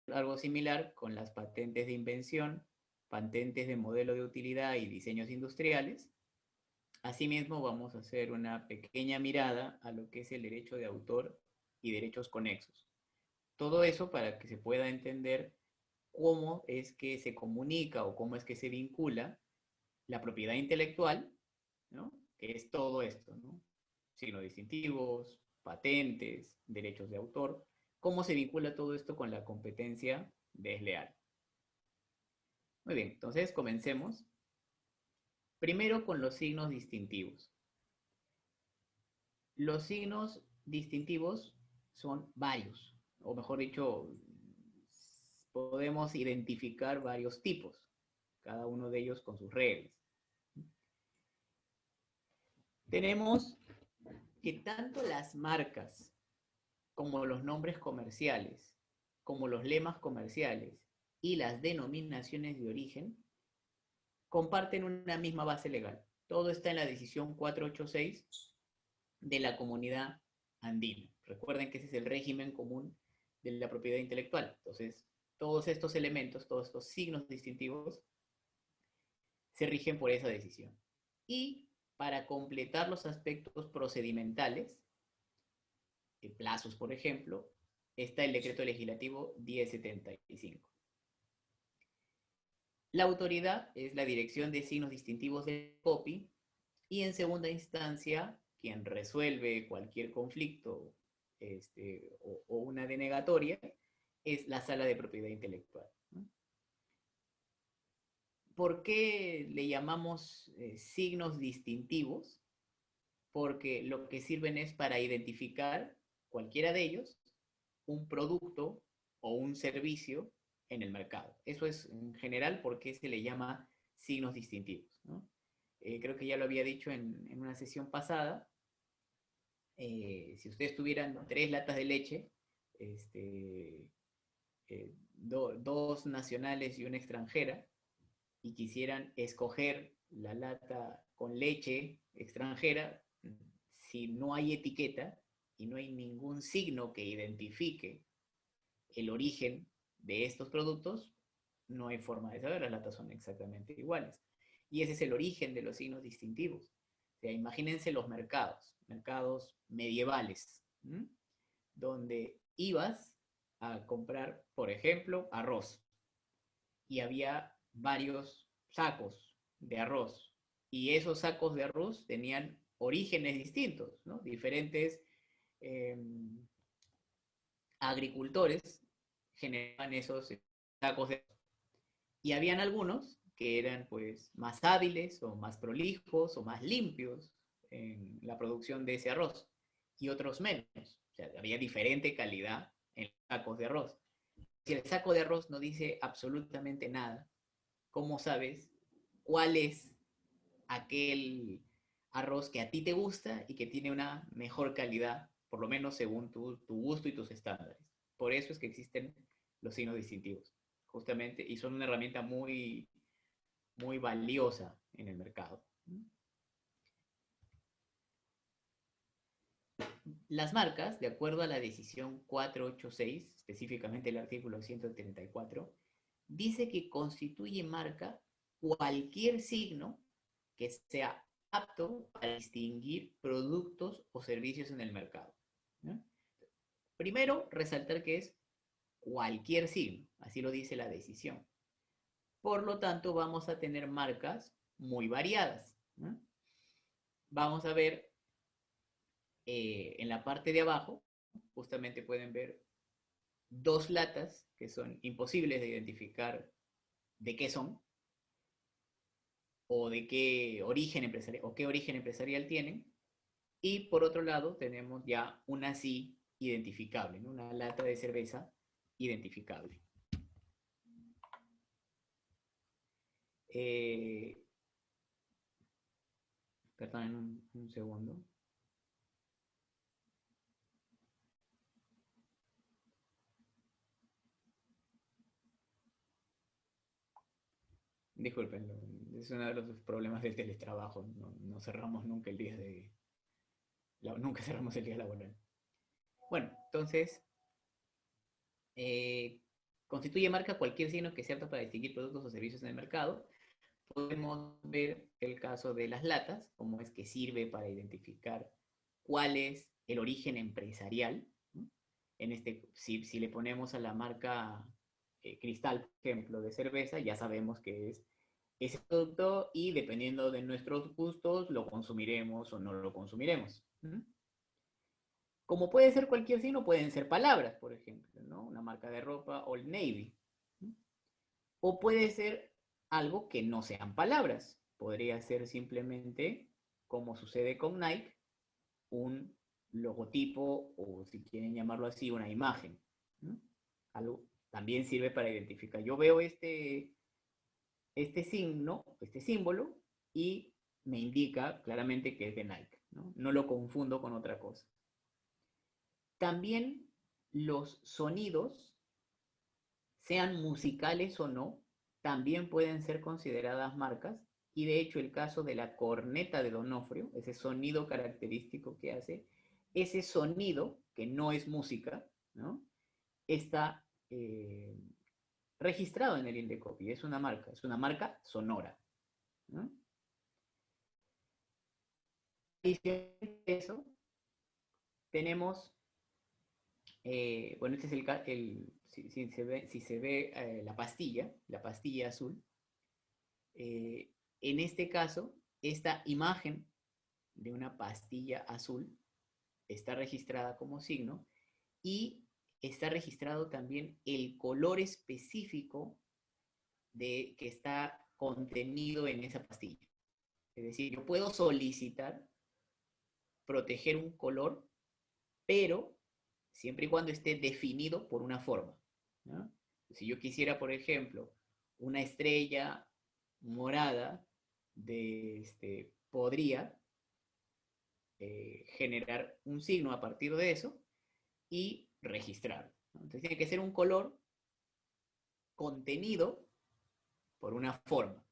algo similar con las patentes de invención, patentes de modelo de utilidad y diseños industriales. Asimismo, vamos a hacer una pequeña mirada a lo que es el derecho de autor y derechos conexos. Todo eso para que se pueda entender cómo es que se comunica o cómo es que se vincula la propiedad intelectual, ¿no? Que es todo esto, ¿no? Signos distintivos, patentes, derechos de autor, cómo se vincula todo esto con la competencia desleal. Muy bien, entonces comencemos. Primero con los signos distintivos. Los signos distintivos son varios, o mejor dicho, podemos identificar varios tipos, cada uno de ellos con sus reglas. Tenemos que tanto las marcas como los nombres comerciales, como los lemas comerciales y las denominaciones de origen comparten una misma base legal. Todo está en la decisión 486 de la Comunidad Andina. Recuerden que ese es el régimen común de la propiedad intelectual. Entonces, todos estos elementos, todos estos signos distintivos, se rigen por esa decisión. Y para completar los aspectos procedimentales, plazos, por ejemplo, está el decreto legislativo 1075. La autoridad es la Dirección de Signos Distintivos de COPI y en segunda instancia, quien resuelve cualquier conflicto o una denegatoria es la Sala de Propiedad Intelectual. ¿Por qué le llamamos signos distintivos? Porque lo que sirven es para identificar cualquiera de ellos un producto o un servicio en el mercado. Eso es en general por qué se le llama signos distintivos, ¿no? Creo que ya lo había dicho en una sesión pasada. Si ustedes tuvieran 3 latas de leche, dos nacionales y una extranjera, y quisieran escoger la lata con leche extranjera, si no hay etiqueta y no hay ningún signo que identifique el origen de estos productos, no hay forma de saber, las latas son exactamente iguales. Y ese es el origen de los signos distintivos. O sea, imagínense los mercados medievales, donde ibas a comprar, por ejemplo, arroz, y había varios sacos de arroz, y esos sacos de arroz tenían orígenes distintos, ¿no? Diferentes eh, agricultores generaban esos sacos de arroz. Y habían algunos que eran pues más hábiles o más prolijos o más limpios en la producción de ese arroz y otros menos. O sea, había diferente calidad en los sacos de arroz. Si el saco de arroz no dice absolutamente nada, ¿cómo sabes cuál es aquel arroz que a ti te gusta y que tiene una mejor calidad, por lo menos según tu gusto y tus estándares? Por eso es que existen los signos distintivos, justamente, y son una herramienta muy, muy valiosa en el mercado. Las marcas, de acuerdo a la decisión 486, específicamente el artículo 134, dice que constituye marca cualquier signo que sea apto para distinguir productos o servicios en el mercado, ¿no? Primero, resaltar que es cualquier signo, así lo dice la decisión. Por lo tanto, vamos a tener marcas muy variadas, ¿no? Vamos a ver en la parte de abajo, justamente pueden ver 2 latas que son imposibles de identificar de qué son, o de qué origen empresarial, o qué origen empresarial tienen. Y por otro lado tenemos ya una sí identificable, ¿no? Una lata de cerveza identificable. Eh, Perdón, un segundo. Disculpen, es uno de los problemas del teletrabajo. No cerramos nunca el día de... Nunca cerramos el día laboral. Bueno, entonces, Constituye marca cualquier signo que sea apto para distinguir productos o servicios en el mercado. Podemos ver el caso de las latas, cómo es que sirve para identificar cuál es el origen empresarial, ¿no? Si le ponemos a la marca Cristal, por ejemplo, de cerveza, ya sabemos que es ese producto y dependiendo de nuestros gustos lo consumiremos o no lo consumiremos. Como puede ser cualquier signo, pueden ser palabras, por ejemplo, ¿no? Una marca de ropa, Old Navy. O puede ser algo que no sean palabras. Podría ser simplemente, como sucede con Nike, un logotipo o, si quieren llamarlo así, una imagen. Algo también sirve para identificar. Yo veo este signo, este símbolo, y me indica claramente que es de Nike. No lo confundo con otra cosa. También los sonidos, sean musicales o no, también pueden ser consideradas marcas, y de hecho el caso de la corneta de Donofrio, ese sonido característico que hace, ese sonido, que no es música, ¿no? Está registrado en el Indecopi, es una marca sonora, ¿no? Adicional a eso, tenemos, bueno, este es si se ve la pastilla azul, en este caso, esta imagen de una pastilla azul está registrada como signo y está registrado también el color específico que está contenido en esa pastilla. Es decir, yo puedo solicitar proteger un color, pero siempre y cuando esté definido por una forma, ¿no? Si yo quisiera, por ejemplo, una estrella morada, podría generar un signo a partir de eso y registrarlo, ¿no? Entonces tiene que ser un color contenido por una forma.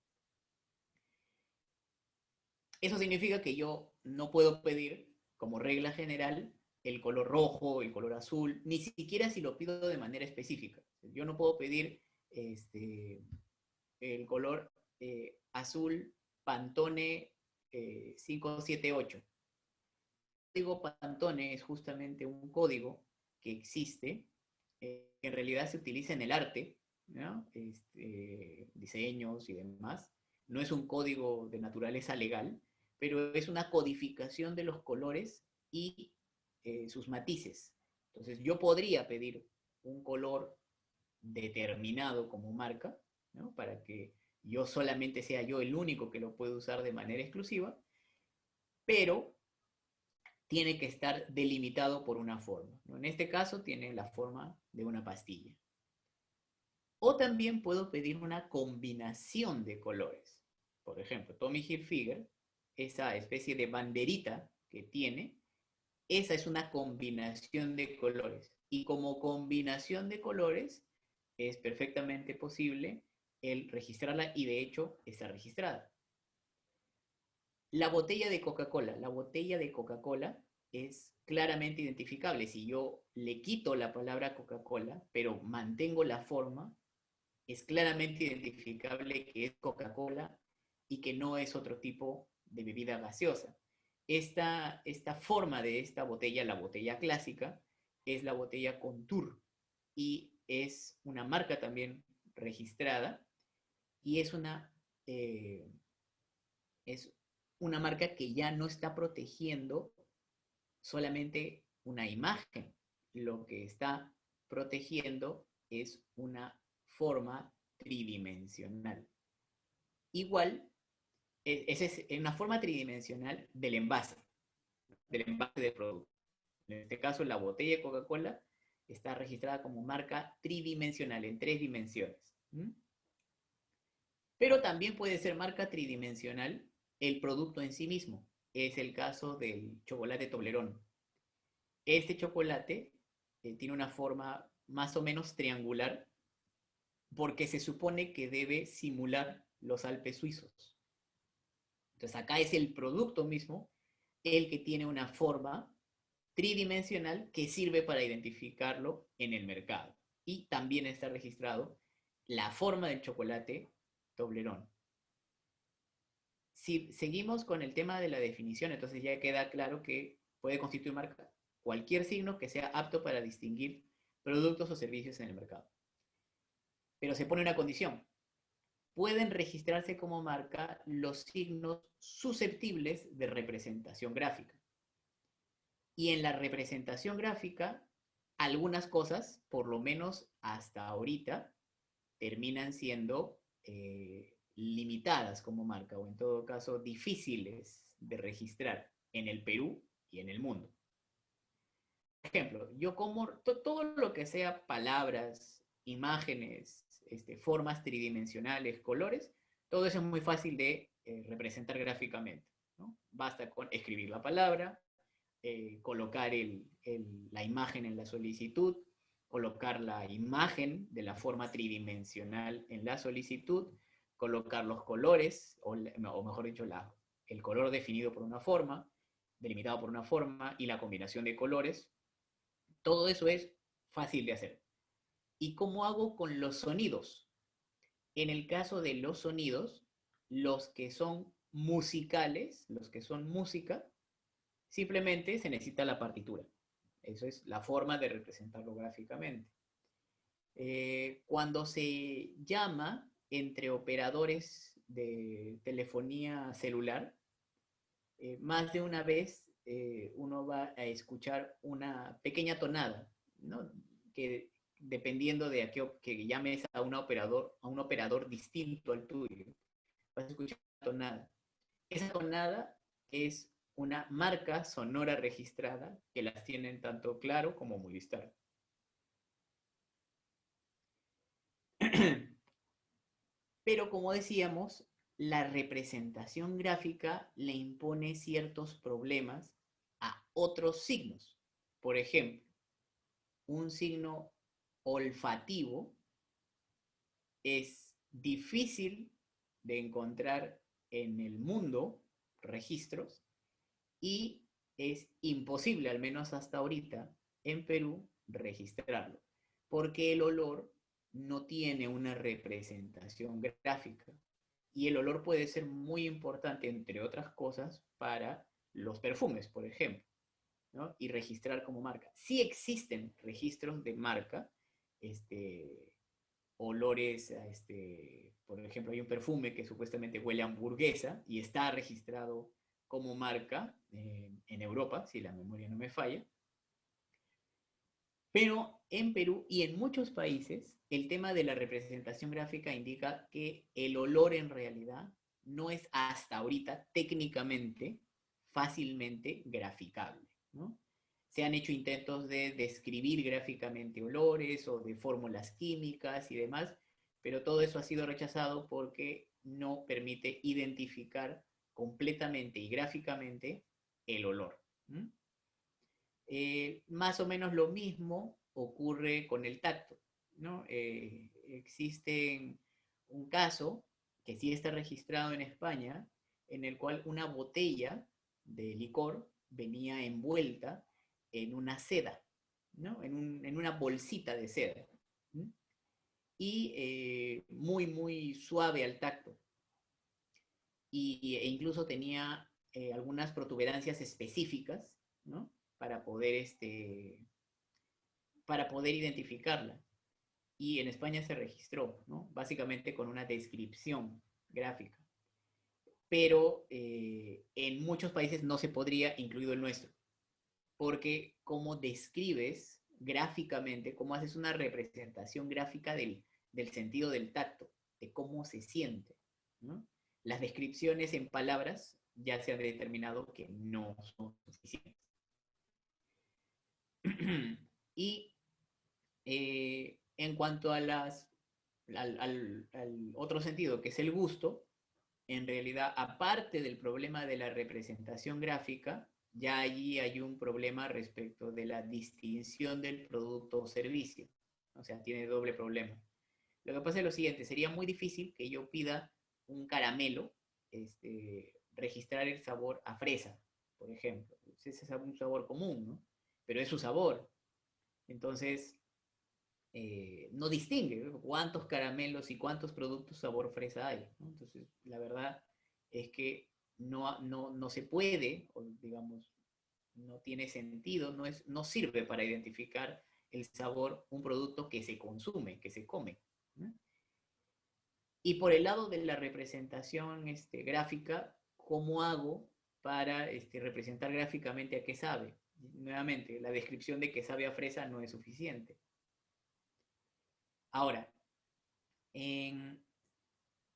Eso significa que yo no puedo pedir, como regla general, el color rojo, el color azul, ni siquiera si lo pido de manera específica. Yo no puedo pedir el color azul Pantone 578. El código Pantone es justamente un código que existe, que en realidad se utiliza en el arte, ¿no? Diseños y demás. No es un código de naturaleza legal, pero es una codificación de los colores y sus matices. Entonces yo podría pedir un color determinado como marca, ¿no? Para que yo solamente sea yo el único que lo puede usar de manera exclusiva, pero tiene que estar delimitado por una forma, ¿no? En este caso tiene la forma de una pastilla. O también puedo pedir una combinación de colores. Por ejemplo, Tommy Hilfiger, esa especie de banderita que tiene, esa es una combinación de colores. Y como combinación de colores es perfectamente posible el registrarla, y de hecho está registrada. La botella de Coca-Cola es claramente identificable. Si yo le quito la palabra Coca-Cola, pero mantengo la forma, es claramente identificable que es Coca-Cola y que no es otro tipo de bebida gaseosa. Esta forma de esta botella, la botella clásica, es la botella Contour y es una marca también registrada y es una marca que ya no está protegiendo solamente una imagen. Lo que está protegiendo es una forma tridimensional. Igual, esa es una forma tridimensional del envase del producto. En este caso, la botella de Coca-Cola está registrada como marca tridimensional, en 3 dimensiones. Pero también puede ser marca tridimensional el producto en sí mismo. Es el caso del chocolate Toblerone. Este chocolate tiene una forma más o menos triangular porque se supone que debe simular los Alpes suizos. Entonces acá es el producto mismo el que tiene una forma tridimensional que sirve para identificarlo en el mercado. y también está registrado la forma del chocolate Toblerone. Si seguimos con el tema de la definición, entonces ya queda claro que puede constituir marca cualquier signo que sea apto para distinguir productos o servicios en el mercado. Pero se pone una condición. Pueden registrarse como marca los signos susceptibles de representación gráfica. Y en la representación gráfica, algunas cosas, por lo menos hasta ahorita, terminan siendo limitadas como marca, o en todo caso difíciles de registrar en el Perú y en el mundo. Por ejemplo, yo como todo lo que sea palabras, imágenes, formas tridimensionales, colores, todo eso es muy fácil de representar gráficamente, ¿no? Basta con escribir la palabra, colocar la imagen en la solicitud, colocar la imagen de la forma tridimensional en la solicitud, colocar los colores, o mejor dicho, el color definido por una forma, delimitado por una forma, y la combinación de colores. Todo eso es fácil de hacer. ¿Y cómo hago con los sonidos? En el caso de los sonidos, los que son musicales, los que son música, simplemente se necesita la partitura. Eso es la forma de representarlo gráficamente. Cuando se llama entre operadores de telefonía celular, más de una vez uno va a escuchar una pequeña tonada, ¿no? Que dependiendo de que llames a un operador distinto al tuyo, vas a escuchar una tonada. Esa tonada es una marca sonora registrada que las tienen tanto Claro como Movistar. Pero como decíamos, la representación gráfica le impone ciertos problemas a otros signos. Por ejemplo, un signo olfativo es difícil de encontrar en el mundo registros y es imposible, al menos hasta ahorita, en Perú registrarlo, porque el olor no tiene una representación gráfica y el olor puede ser muy importante, entre otras cosas, para los perfumes, por ejemplo, ¿no? Y registrar como marca. Sí existen registros de marca, olores, por ejemplo, hay un perfume que supuestamente huele a hamburguesa y está registrado como marca en Europa, si la memoria no me falla. Pero en Perú y en muchos países, el tema de la representación gráfica indica que el olor en realidad no es hasta ahorita técnicamente fácilmente graficable, ¿no? Se han hecho intentos de describir gráficamente olores o de fórmulas químicas y demás, pero todo eso ha sido rechazado porque no permite identificar completamente y gráficamente el olor. Más o menos lo mismo ocurre con el tacto, ¿no? Existe un caso que sí está registrado en España, en el cual una botella de licor venía envuelta en una seda, ¿no? En una bolsita de seda. ¿Mm? Y muy, muy suave al tacto. E incluso tenía algunas protuberancias específicas, ¿no? Para poder identificarla. Y en España se registró, ¿no? Básicamente con una descripción gráfica. Pero en muchos países no se podría, incluido el nuestro, porque cómo describes gráficamente, cómo haces una representación gráfica del sentido del tacto, de cómo se siente, ¿no? Las descripciones en palabras ya se ha determinado que no son suficientes. Y en cuanto a al otro sentido, que es el gusto, en realidad, aparte del problema de la representación gráfica, ya allí hay un problema respecto de la distinción del producto o servicio. O sea, tiene doble problema. Lo que pasa es lo siguiente, sería muy difícil que yo pida un caramelo, registrar el sabor a fresa, por ejemplo. Ese es un sabor común, ¿no? Pero es su sabor. Entonces, no distingue cuántos caramelos y cuántos productos sabor fresa hay, ¿no? Entonces, la verdad es que no se puede, o digamos, no tiene sentido, no sirve para identificar el sabor un producto que se consume, que se come, ¿no? Y por el lado de la representación gráfica, ¿cómo hago para representar gráficamente a qué sabe? Nuevamente, la descripción de que sabe a fresa no es suficiente. Ahora,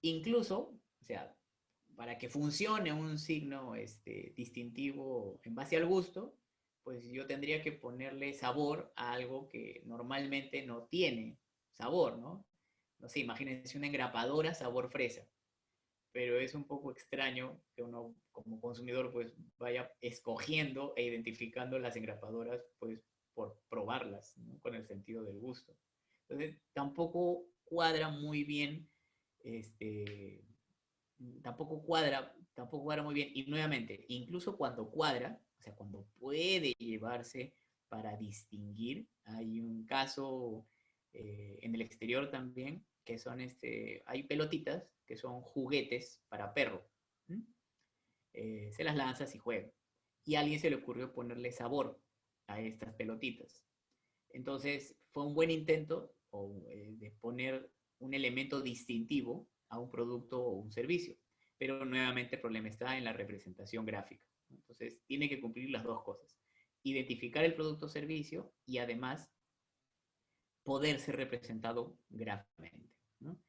incluso, o sea, para que funcione un signo distintivo en base al gusto, pues yo tendría que ponerle sabor a algo que normalmente no tiene sabor, ¿no? No sé, imagínense una engrapadora sabor fresa, pero es un poco extraño que uno como consumidor pues vaya escogiendo e identificando las engrapadoras pues por probarlas, ¿no? Con el sentido del gusto. Entonces tampoco cuadra muy bien, tampoco cuadra muy bien. Y nuevamente, incluso cuando cuadra, o sea, cuando puede llevarse para distinguir, hay un caso en el exterior también, que son hay pelotitas que son juguetes para perro. Se las lanzas y juega. Y a alguien se le ocurrió ponerle sabor a estas pelotitas. Entonces fue un buen intento de poner un elemento distintivo a un producto o un servicio. Pero nuevamente el problema está en la representación gráfica. Entonces tiene que cumplir las dos cosas. Identificar el producto o servicio y además poder ser representado gráficamente, ¿no?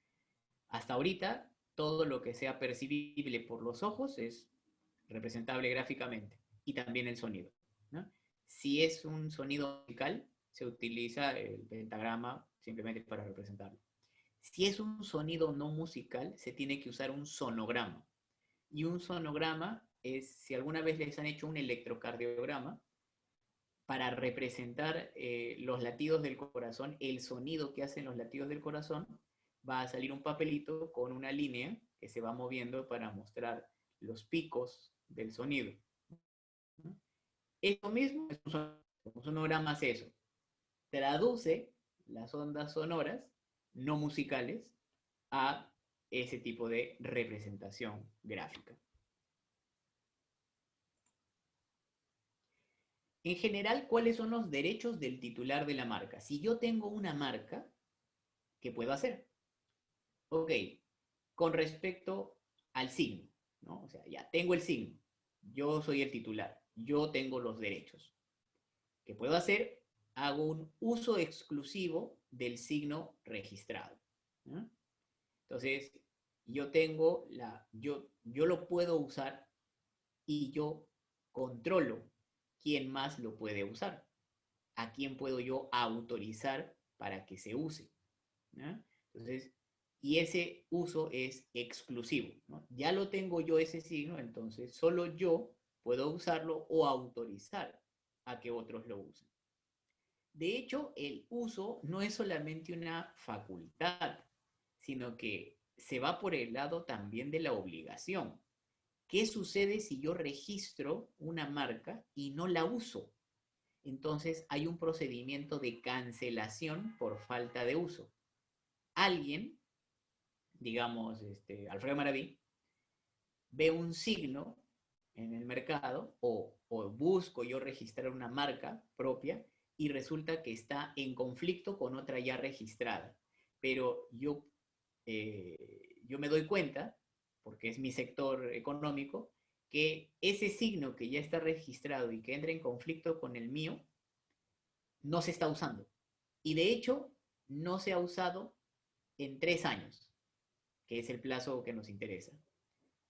Hasta ahorita, todo lo que sea percibible por los ojos es representable gráficamente y también el sonido, ¿no? Si es un sonido musical, se utiliza el pentagrama simplemente para representarlo. Si es un sonido no musical, se tiene que usar un sonograma. Y un sonograma es, si alguna vez les han hecho un electrocardiograma, para representar los latidos del corazón, el sonido que hacen los latidos del corazón, va a salir un papelito con una línea que se va moviendo para mostrar los picos del sonido. Esto mismo es un sonograma, es eso. Traduce las ondas sonoras no musicales a ese tipo de representación gráfica. En general, ¿cuáles son los derechos del titular de la marca? Si yo tengo una marca, ¿qué puedo hacer? Ok, con respecto al signo, ¿no? O sea, ya tengo el signo, yo soy el titular, yo tengo los derechos. ¿Qué puedo hacer? Hago un uso exclusivo del signo registrado, ¿no? Entonces, yo lo puedo usar y yo controlo quién más lo puede usar, a quién puedo yo autorizar para que se use, ¿no? Entonces, y ese uso es exclusivo, ¿no? Ya lo tengo yo ese signo, entonces solo yo puedo usarlo o autorizar a que otros lo usen. De hecho, el uso no es solamente una facultad, sino que se va por el lado también de la obligación. ¿Qué sucede si yo registro una marca y no la uso? Entonces hay un procedimiento de cancelación por falta de uso. Alguien, digamos, Alfredo Maraví, ve un signo en el mercado o busco yo registrar una marca propia y resulta que está en conflicto con otra ya registrada. Pero yo me doy cuenta, porque es mi sector económico, que ese signo que ya está registrado y que entra en conflicto con el mío, no se está usando. Y de hecho, no se ha usado en 3 años, que es el plazo que nos interesa.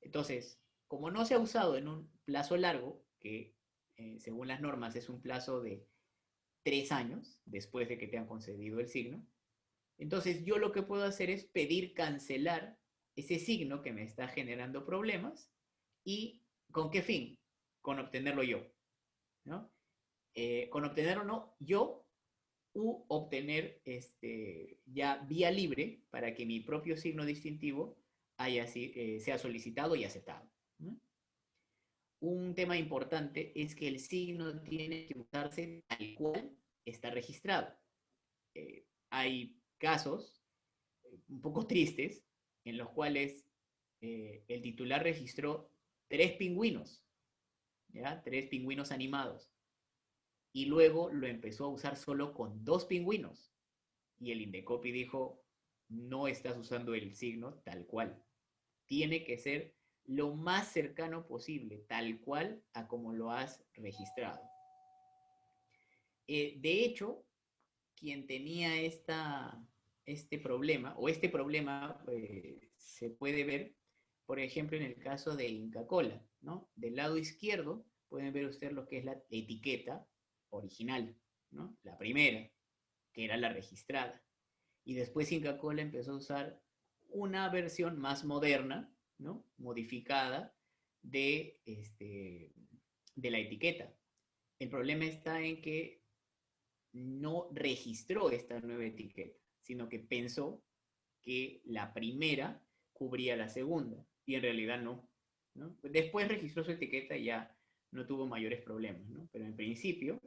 Entonces, como no se ha usado en un plazo largo, que según las normas es un plazo de 3 años después de que te han concedido el signo, entonces yo lo que puedo hacer es pedir cancelar ese signo que me está generando problemas y ¿con qué fin? Con obtenerlo yo, ¿no? Con obtenerlo no yo u obtener ya vía libre para que mi propio signo distintivo sea solicitado y aceptado, ¿no? Un tema importante es que el signo tiene que usarse tal cual está registrado. hay casos un poco tristes en los cuales el titular registró 3 pingüinos, ¿ya? 3 pingüinos animados, y luego lo empezó a usar solo con 2 pingüinos. Y el Indecopi dijo, no estás usando el signo tal cual. Tiene que ser lo más cercano posible, tal cual a como lo has registrado. De hecho, quien tenía este problema, o este problema se puede ver, por ejemplo, en el caso de Inca Kola, ¿no? Del lado izquierdo pueden ver ustedes lo que es la etiqueta original, ¿no? La primera, que era la registrada. Y después Inca Kola empezó a usar una versión más moderna, ¿no? Modificada de la etiqueta. El problema está en que no registró esta nueva etiqueta, sino que pensó que la primera cubría la segunda, y en realidad no, ¿no? Después registró su etiqueta y ya no tuvo mayores problemas, ¿no? Pero en principio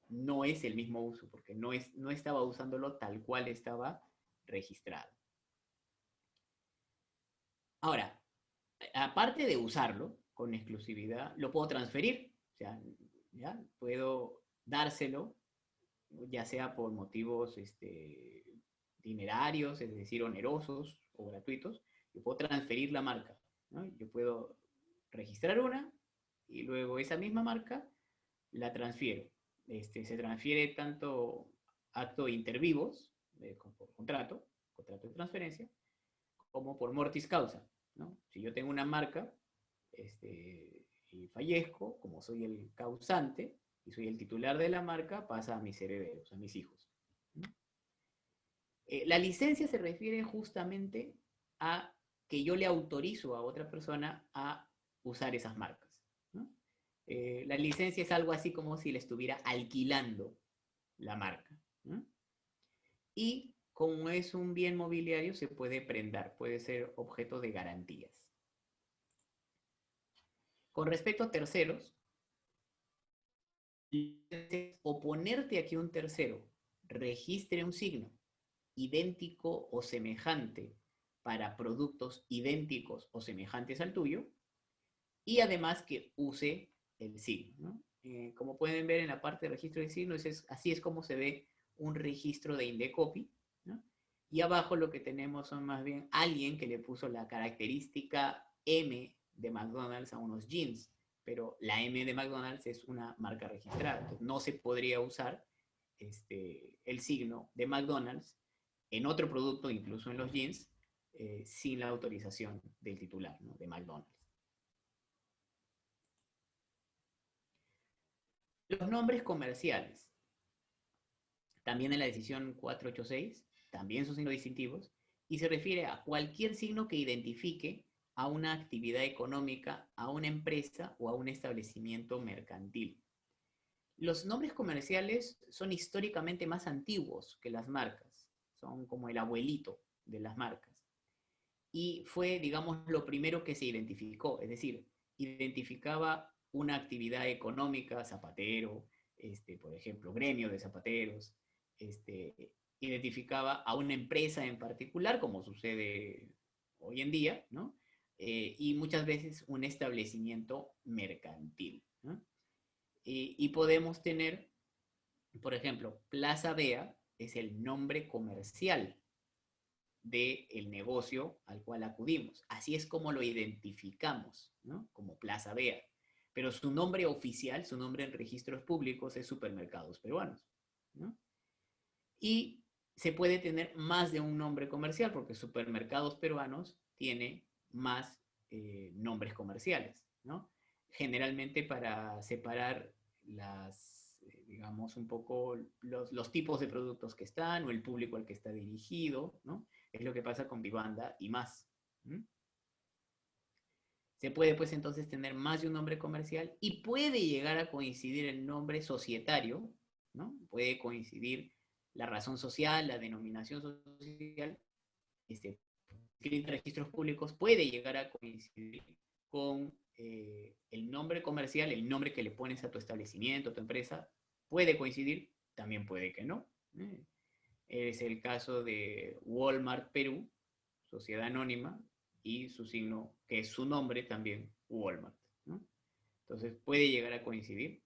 no es el mismo uso, porque no estaba usándolo tal cual estaba registrado. Ahora, aparte de usarlo con exclusividad, lo puedo transferir, o sea, ¿ya? Puedo dárselo, ya sea por motivos dinerarios, es decir, onerosos o gratuitos. Yo puedo transferir la marca, ¿no? Yo puedo registrar una y luego esa misma marca la transfiero. Se transfiere tanto acto intervivos, por contrato de transferencia, como por mortis causa, ¿no? Si yo tengo una marca y fallezco, como soy el causante y soy el titular de la marca, pasa a mis herederos, a mis hijos. La licencia se refiere justamente a que yo le autorizo a otra persona a usar esas marcas, ¿no? La licencia es algo así como si le estuviera alquilando la marca, ¿no? Y como es un bien mobiliario, se puede prendar, puede ser objeto de garantías. Con respecto a terceros, oponerte a que un tercero registre un signo idéntico o semejante para productos idénticos o semejantes al tuyo, y además que use el signo, ¿no? Como pueden ver en la parte de registro de signos, así es como se ve un registro de Indecopi, ¿no? Y abajo lo que tenemos son más bien alguien que le puso la característica M de McDonald's a unos jeans, pero la M de McDonald's es una marca registrada, entonces no se podría usar el signo de McDonald's en otro producto, incluso en los jeans, sin la autorización del titular, ¿no? De McDonald's. Los nombres comerciales, también en la decisión 486, también son signos distintivos, y se refiere a cualquier signo que identifique a una actividad económica, a una empresa o a un establecimiento mercantil. Los nombres comerciales son históricamente más antiguos que las marcas, son como el abuelito de las marcas. Y fue, digamos, lo primero que se identificó, es decir, identificaba una actividad económica, zapatero, por ejemplo, gremio de zapateros, identificaba a una empresa en particular, como sucede hoy en día, ¿no? Y muchas veces un establecimiento mercantil, ¿no? Y podemos tener, por ejemplo, Plaza Vea es el nombre comercial del negocio al cual acudimos. Así es como lo identificamos, ¿no? Como Plaza Vea. Pero su nombre oficial, su nombre en registros públicos es Supermercados Peruanos, ¿no? Y se puede tener más de un nombre comercial porque Supermercados Peruanos tiene más nombres comerciales, ¿no? Generalmente para separar digamos, un poco los tipos de productos que están o el público al que está dirigido, ¿no? Es lo que pasa con Vivanda y más. Se puede, pues, entonces tener más de un nombre comercial y puede llegar a coincidir el nombre societario, ¿no? Puede coincidir la razón social, la denominación social, registros públicos puede llegar a coincidir con el nombre comercial, el nombre que le pones a tu establecimiento, a tu empresa, puede coincidir, también puede que no. Es el caso de Walmart Perú, sociedad anónima, y su signo, que es su nombre también, Walmart, ¿no? Entonces puede llegar a coincidir.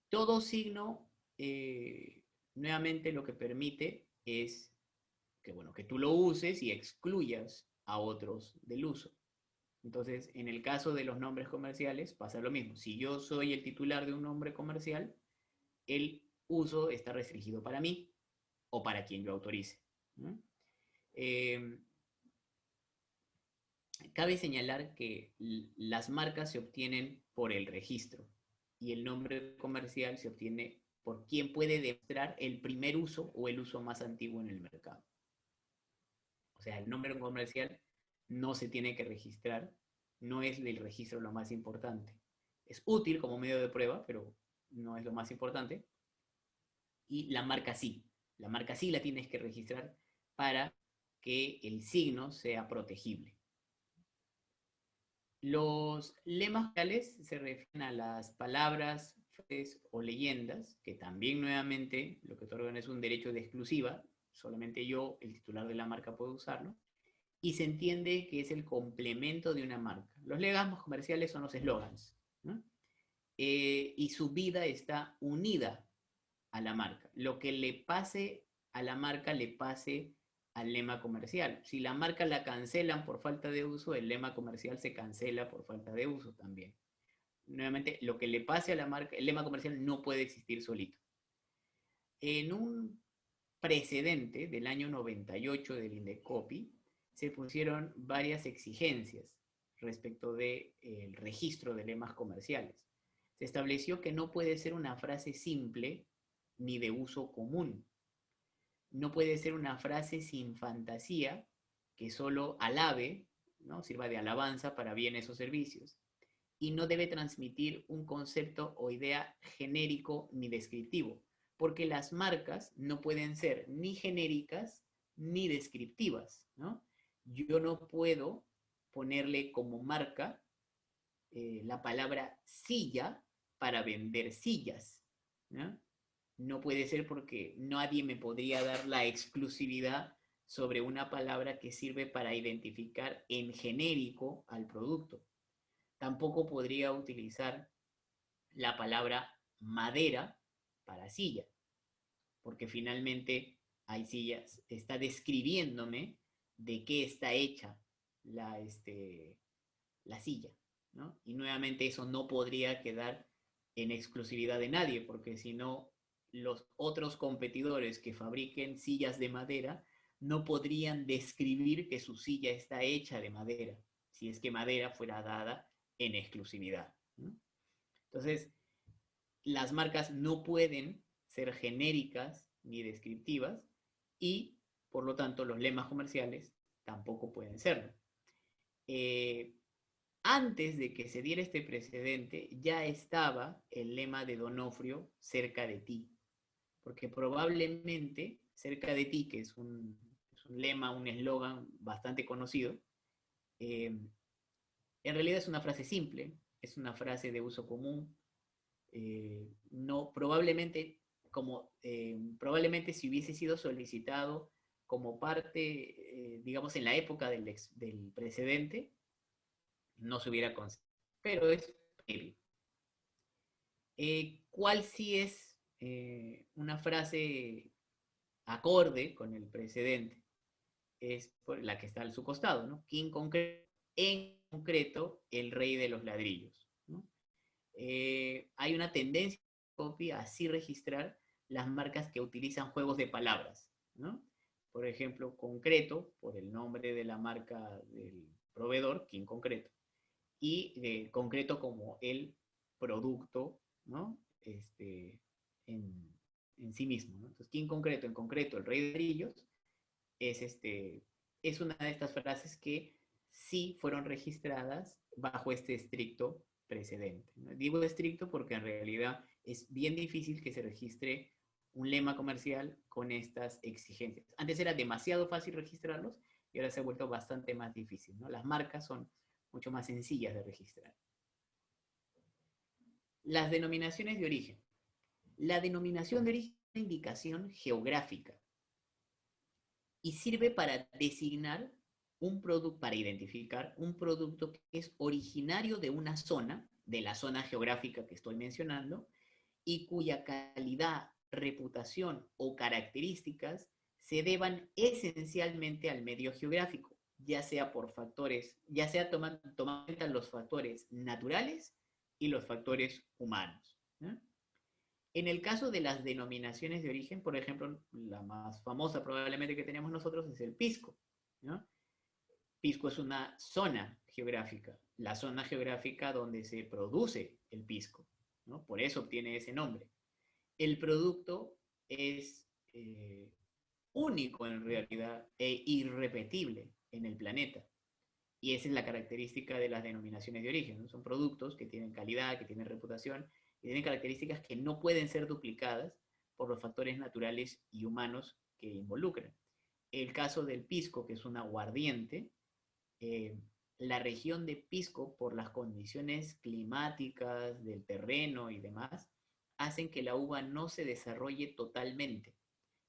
Todo signo, nuevamente lo que permite es que, bueno, que tú lo uses y excluyas a otros del uso. Entonces, en el caso de los nombres comerciales pasa lo mismo. Si yo soy el titular de un nombre comercial, el uso está restringido para mí o para quien yo autorice, ¿no? Cabe señalar que las marcas se obtienen por el registro y el nombre comercial se obtiene por quien puede demostrar el primer uso o el uso más antiguo en el mercado. O sea, el nombre comercial no se tiene que registrar, no es el registro lo más importante. Es útil como medio de prueba, pero no es lo más importante. Y la marca sí. La marca sí la tienes que registrar para que el signo sea protegible. Los lemas reales se refieren a las palabras, frases o leyendas, que también nuevamente lo que otorgan es un derecho de exclusiva, solamente yo, el titular de la marca, puedo usarlo, y se entiende que es el complemento de una marca. Los lemas comerciales son los eslogans, ¿no? Y su vida está unida a la marca. Lo que le pase a la marca le pase al lema comercial. Si la marca la cancelan por falta de uso, el lema comercial se cancela por falta de uso también. Nuevamente, lo que le pase a la marca, el lema comercial no puede existir solito. En un precedente del año 98 del INDECOPI, se pusieron varias exigencias respecto del registro de lemas comerciales. Se estableció que no puede ser una frase simple ni de uso común. No puede ser una frase sin fantasía que solo alabe, ¿no? Sirva de alabanza para bienes o servicios. Y no debe transmitir un concepto o idea genérico ni descriptivo, porque las marcas no pueden ser ni genéricas ni descriptivas, ¿no? Yo no puedo ponerle como marca la palabra silla para vender sillas, ¿no? No puede ser porque nadie me podría dar la exclusividad sobre una palabra que sirve para identificar en genérico al producto. Tampoco podría utilizar la palabra madera para silla, porque finalmente hay sillas, está describiéndome de qué está hecha la silla, ¿no? Y nuevamente eso no podría quedar en exclusividad de nadie, porque si no, los otros competidores que fabriquen sillas de madera no podrían describir que su silla está hecha de madera, si es que madera fuera dada en exclusividad, ¿no? Entonces, las marcas no pueden ser genéricas ni descriptivas y, por lo tanto, los lemas comerciales tampoco pueden serlo. Antes de que se diera este precedente, ya estaba el lema de Donofrio, cerca de ti, porque probablemente cerca de ti, que es un lema, un eslogan bastante conocido, en realidad es una frase simple, es una frase de uso común, no, probablemente si hubiese sido solicitado como parte, digamos, en la época del precedente, no se hubiera conseguido, pero es previo. ¿Cuál sí es una frase acorde con el precedente? Es la que está a su costado, ¿no? En concreto, el rey de los ladrillos, ¿no? Hay una tendencia a así registrar las marcas que utilizan juegos de palabras, ¿no? Por ejemplo, concreto, por el nombre de la marca del proveedor, King Concreto, y concreto como el producto, ¿no? En sí mismo, ¿no? Entonces, King Concreto, en concreto, el rey de ladrillos, es una de estas frases que sí fueron registradas bajo este estricto precedente, ¿no? Digo estricto porque en realidad es bien difícil que se registre un lema comercial con estas exigencias. Antes era demasiado fácil registrarlos y ahora se ha vuelto bastante más difícil, ¿no? Las marcas son mucho más sencillas de registrar. Las denominaciones de origen. La denominación de origen es una indicación geográfica y sirve para designar un producto, para identificar un producto que es originario de una zona, de la zona geográfica que estoy mencionando, y cuya calidad, reputación o características se deban esencialmente al medio geográfico, ya sea por factores, ya sea tomando en cuenta los factores naturales y los factores humanos, ¿no? En el caso de las denominaciones de origen, por ejemplo, la más famosa probablemente que tenemos nosotros es el pisco, ¿no? Pisco es una zona geográfica, la zona geográfica donde se produce el pisco, ¿no? Por eso obtiene ese nombre. El producto es único en realidad e irrepetible en el planeta. Y esa es la característica de las denominaciones de origen, ¿no? Son productos que tienen calidad, que tienen reputación, y tienen características que no pueden ser duplicadas por los factores naturales y humanos que involucran. El caso del pisco, que es un aguardiente, eh, la región de Pisco, por las condiciones climáticas del terreno y demás, hacen que la uva no se desarrolle totalmente.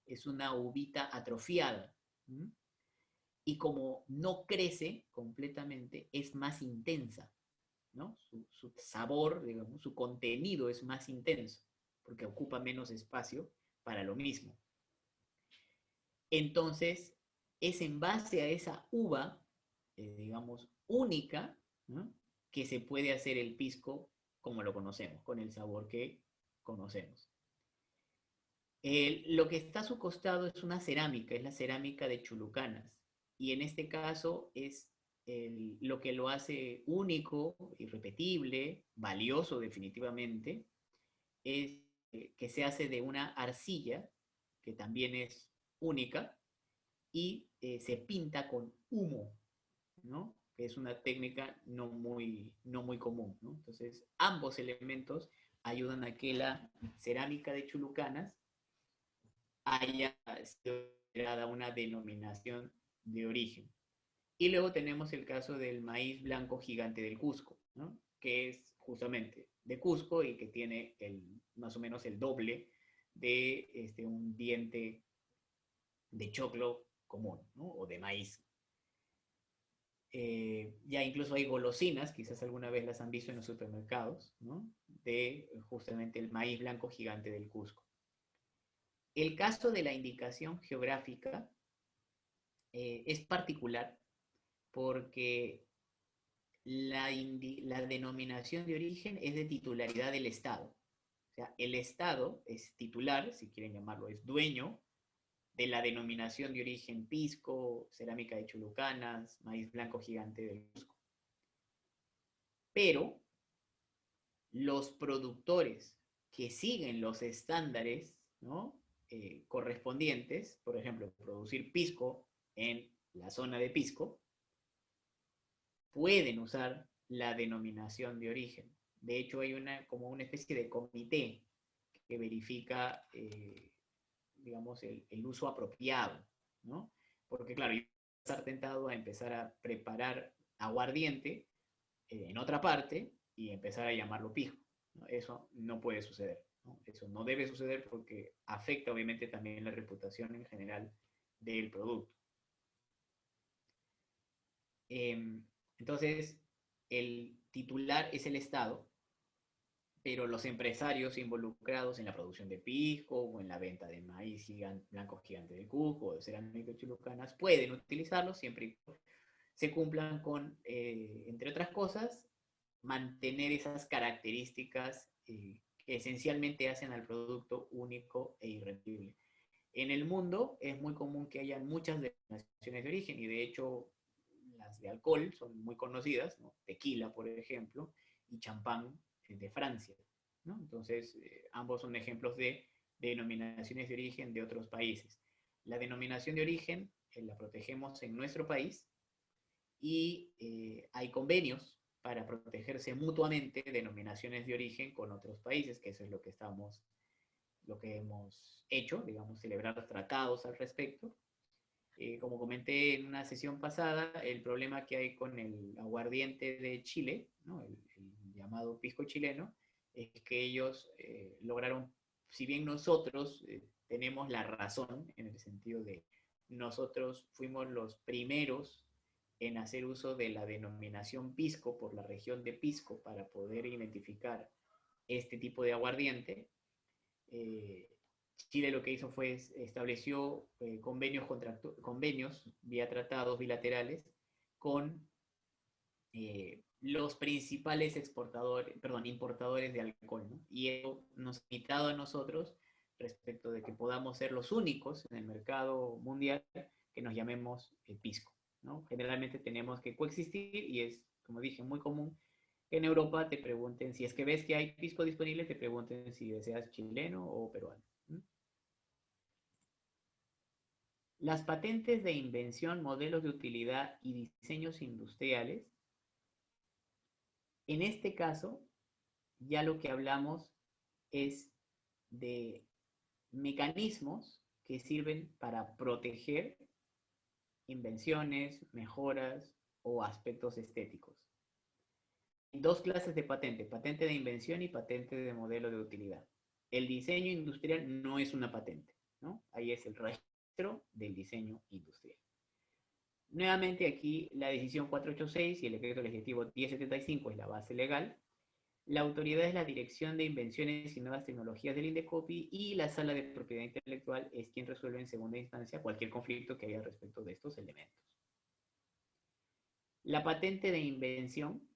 Es una uvita atrofiada. ¿Mm? Y como no crece completamente, es más intensa, ¿no? Su sabor, digamos, su contenido es más intenso, porque ocupa menos espacio para lo mismo. Entonces, es en base a esa uva, digamos, única, ¿no? Que se puede hacer el pisco como lo conocemos, con el sabor que conocemos. Lo que está a su costado es una cerámica, es la cerámica de Chulucanas. Y en este caso es lo que lo hace único, irrepetible, valioso definitivamente, es que se hace de una arcilla, que también es única, y se pinta con humo, ¿no? Que es una técnica no muy común, ¿no? Entonces, ambos elementos ayudan a que la cerámica de Chulucanas haya sido dada una denominación de origen. Y luego tenemos el caso del maíz blanco gigante del Cusco, ¿no? Que es justamente de Cusco y que tiene más o menos el doble de un diente de choclo común, ¿no? O de maíz. Ya incluso hay golosinas, quizás alguna vez las han visto en los supermercados, ¿no? De justamente el maíz blanco gigante del Cusco. El caso de la indicación geográfica es particular porque la denominación de origen es de titularidad del Estado. O sea, el Estado es titular, si quieren llamarlo, es dueño de la denominación de origen pisco, cerámica de Chulucanas, maíz blanco gigante del Cusco. Pero los productores que siguen los estándares, ¿no? Correspondientes, por ejemplo, producir pisco en la zona de Pisco, pueden usar la denominación de origen. De hecho, hay como una especie de comité que verifica, digamos, el uso apropiado, ¿no? Porque, claro, yo voy a estar tentado a empezar a preparar aguardiente en otra parte y empezar a llamarlo pisco, ¿no? Eso no puede suceder, ¿no? Eso no debe suceder porque afecta obviamente también la reputación en general del producto. Entonces, el titular es el Estado, pero los empresarios involucrados en la producción de pisco o en la venta de maíz blanco gigante de Cusco o de cerámica chulucanas pueden utilizarlo siempre y cuando se cumplan con, entre otras cosas, mantener esas características que esencialmente hacen al producto único e irrepetible. En el mundo es muy común que haya muchas denominaciones de origen y de hecho las de alcohol son muy conocidas, ¿no? Tequila, por ejemplo, y champán de Francia, ¿no? Entonces, ambos son ejemplos de denominaciones de origen de otros países. La denominación de origen la protegemos en nuestro país y hay convenios para protegerse mutuamente denominaciones de origen con otros países, que eso es lo que hemos hecho, digamos, celebrar tratados al respecto. Como comenté en una sesión pasada, el problema que hay con el aguardiente de Chile, ¿no? el llamado pisco chileno, es que ellos lograron si bien nosotros tenemos la razón, en el sentido de nosotros fuimos los primeros en hacer uso de la denominación pisco por la región de Pisco para poder identificar este tipo de aguardiente, Chile lo que hizo fue estableció convenios vía tratados bilaterales con los principales importadores de alcohol, ¿no? Y eso nos ha limitado a nosotros respecto de que podamos ser los únicos en el mercado mundial que nos llamemos pisco, ¿no? Generalmente tenemos que coexistir y es, como dije, muy común que en Europa te pregunten, si es que ves que hay pisco disponible, te pregunten si deseas chileno o peruano. Las patentes de invención, modelos de utilidad y diseños industriales, en este caso, ya lo que hablamos es de mecanismos que sirven para proteger invenciones, mejoras o aspectos estéticos. Hay dos clases de patente, patente de invención y patente de modelo de utilidad. El diseño industrial no es una patente, ¿no? Ahí es el registro del diseño industrial. Nuevamente aquí la decisión 486 y el decreto legislativo 1075 es la base legal. La autoridad es la Dirección de Invenciones y Nuevas Tecnologías del INDECOPI y la Sala de Propiedad Intelectual es quien resuelve en segunda instancia cualquier conflicto que haya respecto de estos elementos. La patente de invención.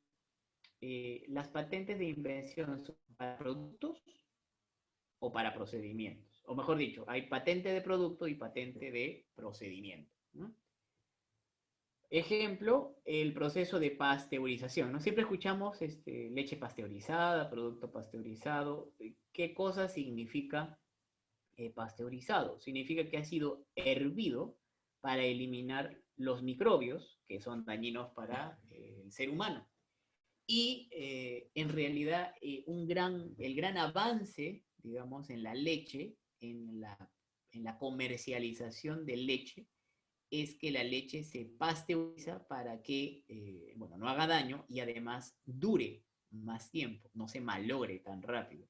Las patentes de invención son para productos o para procedimientos. O mejor dicho, hay patente de producto y patente de procedimiento, ¿no? Ejemplo, el proceso de pasteurización, ¿no? Siempre escuchamos leche pasteurizada, producto pasteurizado. ¿Qué cosa significa pasteurizado? Significa que ha sido hervido para eliminar los microbios que son dañinos para el ser humano. Y en realidad el gran avance, digamos, en la leche, en la comercialización de leche, es que la leche se pasteuriza para que, bueno, no haga daño y además dure más tiempo, no se malogre tan rápido.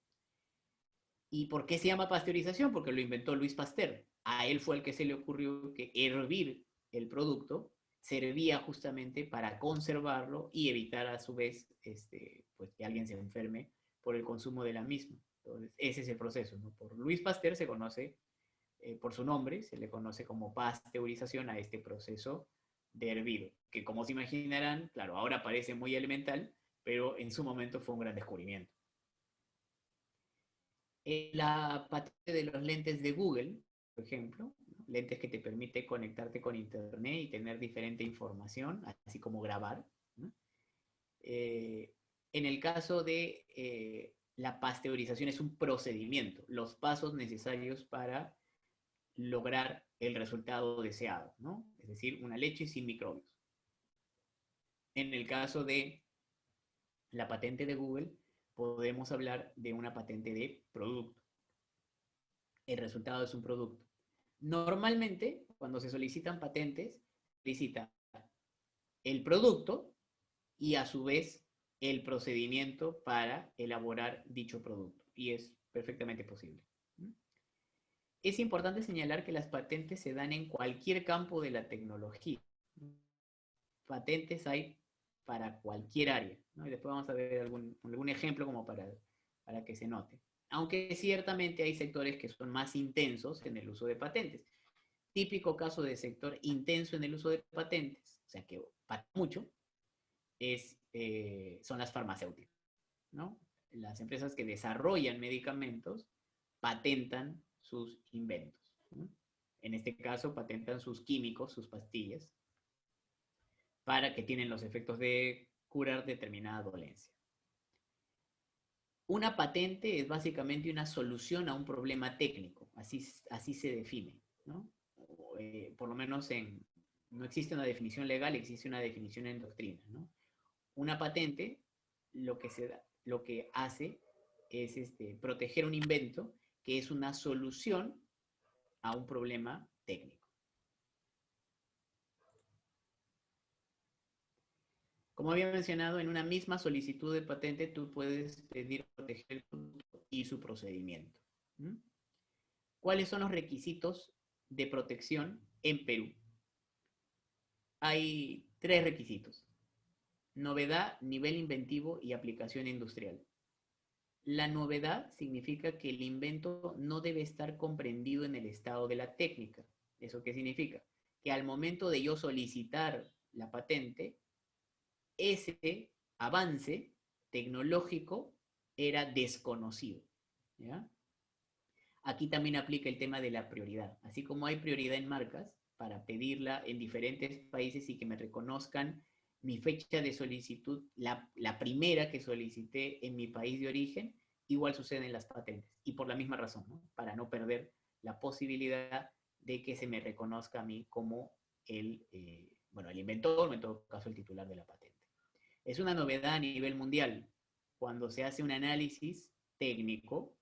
¿Y por qué se llama pasteurización? Porque lo inventó Luis Pasteur. A él fue el que se le ocurrió que hervir el producto servía justamente para conservarlo y evitar a su vez pues que alguien se enferme por el consumo de la misma. Entonces, ese es el proceso, ¿no? Por Luis Pasteur se conoce, por su nombre, se le conoce como pasteurización a este proceso de hervido, que como se imaginarán, claro, ahora parece muy elemental, pero en su momento fue un gran descubrimiento. La patente de los lentes de Google, por ejemplo, ¿no? Lentes que te permite conectarte con internet y tener diferente información, así como grabar, ¿no? En el caso de la pasteurización es un procedimiento, los pasos necesarios para lograr el resultado deseado, ¿no? Es decir, una leche sin microbios. En el caso de la patente de Google, podemos hablar de una patente de producto. El resultado es un producto. Normalmente, cuando se solicitan patentes, solicita el producto y a su vez el procedimiento para elaborar dicho producto. Y es perfectamente posible. Es importante señalar que las patentes se dan en cualquier campo de la tecnología. Patentes hay para cualquier área, ¿no? Y después vamos a ver algún ejemplo como para que se note. Aunque ciertamente hay sectores que son más intensos en el uso de patentes. Típico caso de sector intenso en el uso de patentes, o sea que mucho, son las farmacéuticas, ¿no? Las empresas que desarrollan medicamentos patentan sus inventos, ¿no? En este caso patentan sus químicos, sus pastillas, para que tienen los efectos de curar determinada dolencia. Una patente es básicamente una solución a un problema técnico, así se define, ¿no? Por lo menos no existe una definición legal, existe una definición en doctrina, ¿no? Una patente lo que hace es proteger un invento que es una solución a un problema técnico. Como había mencionado, en una misma solicitud de patente tú puedes pedir proteger el producto y su procedimiento, ¿Mm? ¿Cuáles son los requisitos de protección en Perú? Hay tres requisitos: novedad, nivel inventivo y aplicación industrial. La novedad significa que el invento no debe estar comprendido en el estado de la técnica. ¿Eso qué significa? Que al momento de yo solicitar la patente, ese avance tecnológico era desconocido. ¿Ya? Aquí también aplica el tema de la prioridad. Así como hay prioridad en marcas para pedirla en diferentes países y que me reconozcan mi fecha de solicitud, la primera que solicité en mi país de origen, igual sucede en las patentes. Y por la misma razón, ¿no? Para no perder la posibilidad de que se me reconozca a mí como el inventor, o en todo caso el titular de la patente. Es una novedad a nivel mundial. Cuando se hace un análisis técnico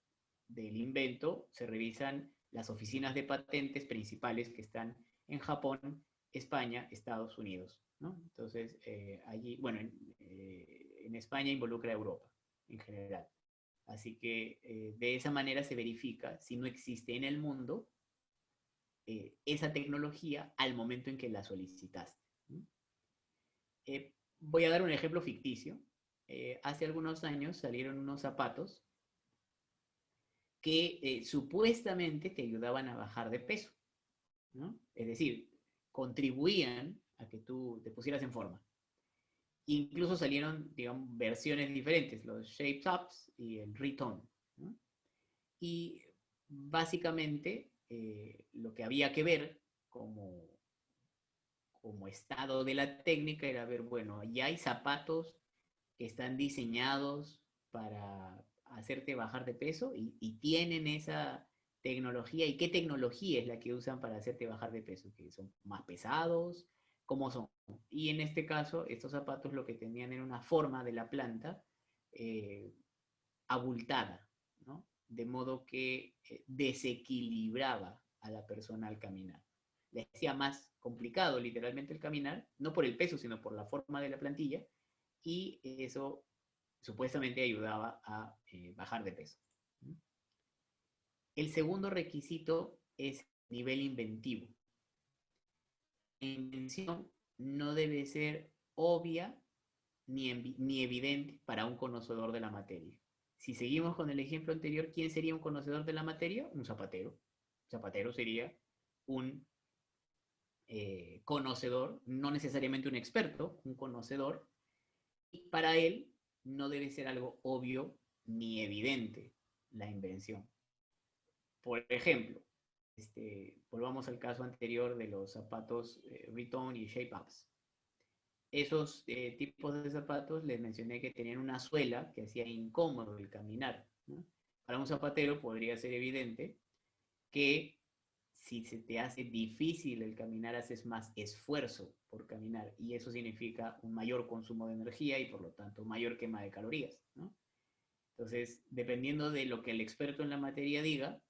del invento, se revisan las oficinas de patentes principales que están en Japón, España, Estados Unidos, ¿no? Entonces, allí, bueno, en España involucra a Europa en general. Así que de esa manera se verifica si no existe en el mundo esa tecnología al momento en que la solicitaste. Voy a dar un ejemplo ficticio. Hace algunos años salieron unos zapatos que supuestamente te ayudaban a bajar de peso, ¿no? Es decir, contribuían a que tú te pusieras en forma. Incluso salieron, digamos, versiones diferentes, los Shape Ups y el Retone, ¿no? Y básicamente lo que había que ver como estado de la técnica era ver, bueno, ya hay zapatos que están diseñados para hacerte bajar de peso y tienen esa tecnología. ¿Y qué tecnología es la que usan para hacerte bajar de peso? ¿Que son más pesados? ¿Cómo son? Y en este caso, estos zapatos lo que tenían era una forma de la planta eh, abultada, ¿no? De modo que desequilibraba a la persona al caminar. Le hacía más complicado literalmente el caminar, no por el peso, sino por la forma de la plantilla, y eso supuestamente ayudaba a bajar de peso. El segundo requisito es nivel inventivo. La invención no debe ser obvia ni evidente para un conocedor de la materia. Si seguimos con el ejemplo anterior, ¿quién sería un conocedor de la materia? Un zapatero. Un zapatero sería un conocedor, no necesariamente un experto, un conocedor, y para él no debe ser algo obvio ni evidente la invención. Por ejemplo, volvamos al caso anterior de los zapatos Retone y Shape Ups. Esos tipos de zapatos les mencioné que tenían una suela que hacía incómodo el caminar, ¿no? Para un zapatero podría ser evidente que si se te hace difícil el caminar, haces más esfuerzo por caminar y eso significa un mayor consumo de energía y por lo tanto mayor quema de calorías, ¿no? Entonces, dependiendo de lo que el experto en la materia diga,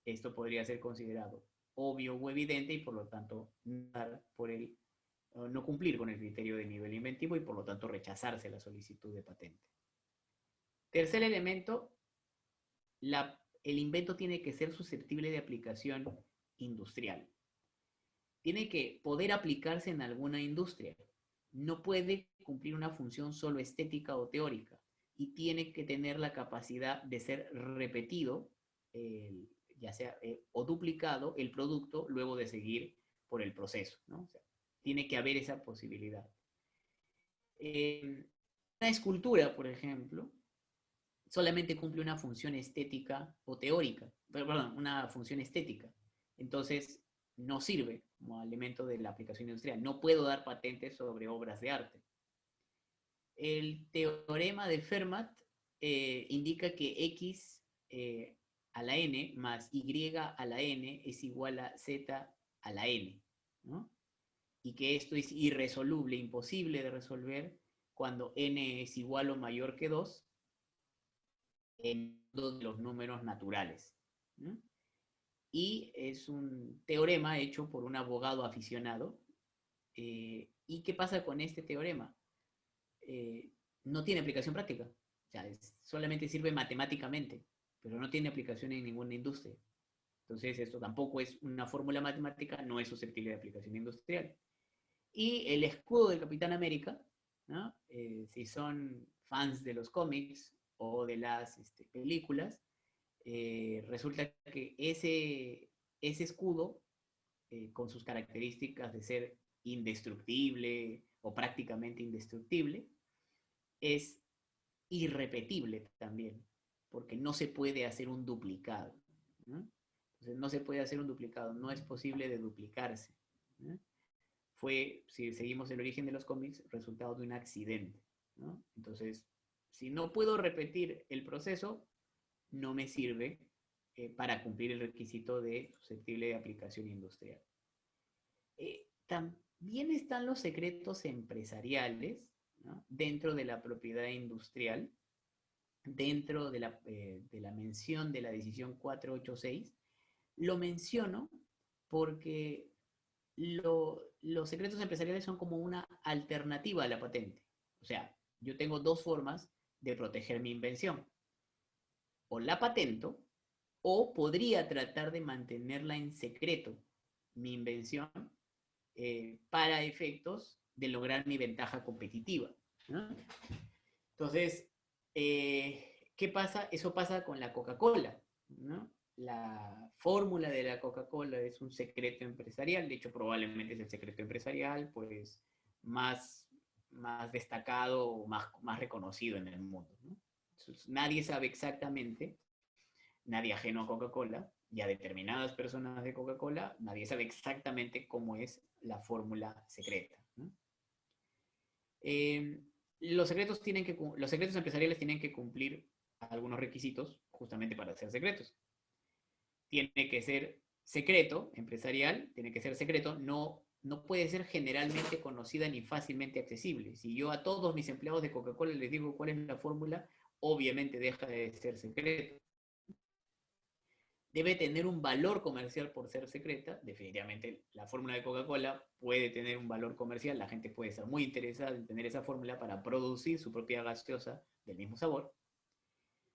esto podría ser considerado obvio o evidente y por lo tanto no cumplir con el criterio de nivel inventivo y por lo tanto rechazarse la solicitud de patente. Tercer elemento, el invento tiene que ser susceptible de aplicación industrial. Tiene que poder aplicarse en alguna industria. No puede cumplir una función solo estética o teórica y tiene que tener la capacidad de ser repetido, ya sea o duplicado el producto luego de seguir por el proceso, ¿no? O sea, tiene que haber esa posibilidad. Una escultura, por ejemplo, solamente cumple una función estética o teórica, perdón, una función estética. Entonces, no sirve como elemento de la aplicación industrial. No puedo dar patentes sobre obras de arte. El teorema de Fermat indica que x a la n más y a la n es igual a z a la n, ¿no? Y que esto es irresoluble, imposible de resolver cuando n es igual o mayor que 2 en todos los números naturales, ¿no? Y es un teorema hecho por un abogado aficionado. ¿Y qué pasa con este teorema? No tiene aplicación práctica, o sea, solamente sirve matemáticamente. pero no tiene aplicación en ninguna industria. Entonces, esto tampoco es una fórmula matemática, no es susceptible de aplicación industrial. Y el escudo del Capitán América, ¿no? Si son fans de los cómics o de las películas, resulta que ese escudo, con sus características de ser indestructible o prácticamente indestructible, es irrepetible también, porque no se puede hacer un duplicado, ¿no? Entonces no se puede hacer un duplicado, no es posible de duplicarse, ¿no? Fue, si seguimos el origen de los cómics, resultado de un accidente, ¿no? Entonces, si no puedo repetir el proceso, no me sirve para cumplir el requisito de susceptible de aplicación industrial. También están los secretos empresariales, ¿no? Dentro de la propiedad industrial, dentro de la mención de la decisión 486. Lo menciono porque los secretos empresariales son como una alternativa a la patente. O sea, yo tengo dos formas de proteger mi invención. O la patento, o podría tratar de mantenerla en secreto, mi invención, para efectos de lograr mi ventaja competitiva, ¿no? Entonces, ¿qué pasa? Eso pasa con la Coca-Cola, ¿no? La fórmula de la Coca-Cola es un secreto empresarial, de hecho probablemente es el secreto empresarial pues más destacado o más reconocido en el mundo, ¿no? Entonces, nadie sabe exactamente, nadie ajeno a Coca-Cola y a determinadas personas de Coca-Cola, nadie sabe exactamente cómo es la fórmula secreta, ¿no? Los secretos empresariales tienen que cumplir algunos requisitos justamente para ser secretos. Tiene que ser secreto empresarial, tiene que ser secreto, no puede ser generalmente conocida ni fácilmente accesible. Si yo a todos mis empleados de Coca-Cola les digo cuál es la fórmula, obviamente deja de ser secreto. Debe tener un valor comercial por ser secreta. Definitivamente la fórmula de Coca-Cola puede tener un valor comercial, la gente puede estar muy interesada en tener esa fórmula para producir su propia gaseosa del mismo sabor,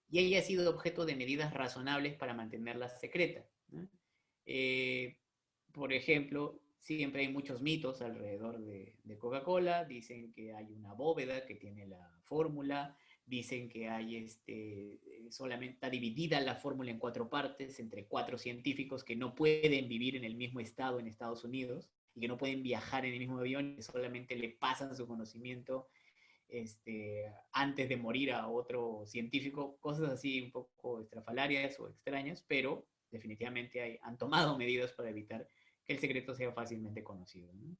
y ella ha sido objeto de medidas razonables para mantenerla secreta, ¿no? Por ejemplo, siempre hay muchos mitos alrededor de Coca-Cola, dicen que hay una bóveda que tiene la fórmula, dicen que hay solamente está dividida la fórmula en 4 partes entre 4 científicos que no pueden vivir en el mismo estado en Estados Unidos y que no pueden viajar en el mismo avión, que solamente le pasan su conocimiento antes de morir a otro científico, cosas así un poco estrafalarias o extrañas, pero definitivamente han tomado medidas para evitar que el secreto sea fácilmente conocido, ¿no?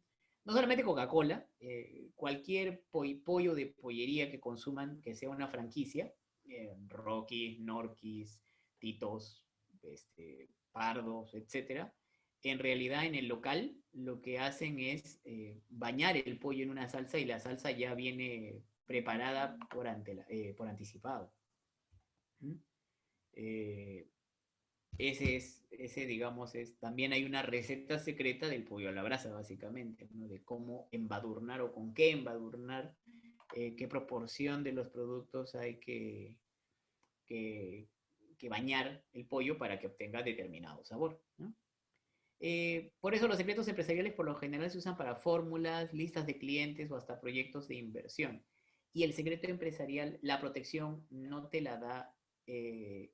No solamente Coca-Cola, cualquier pollo de pollería que consuman que sea una franquicia, Rockies, Norquis, Titos, Pardos, etcétera, en realidad en el local lo que hacen es bañar el pollo en una salsa y la salsa ya viene preparada por anticipado. ¿Mm? Ese, digamos, también hay una receta secreta del pollo a la brasa, básicamente, ¿no? De cómo embadurnar o con qué embadurnar, qué proporción de los productos hay que bañar el pollo para que obtenga determinado sabor, ¿no? Por eso los secretos empresariales por lo general se usan para fórmulas, listas de clientes o hasta proyectos de inversión. Y el secreto empresarial, la protección no te la da el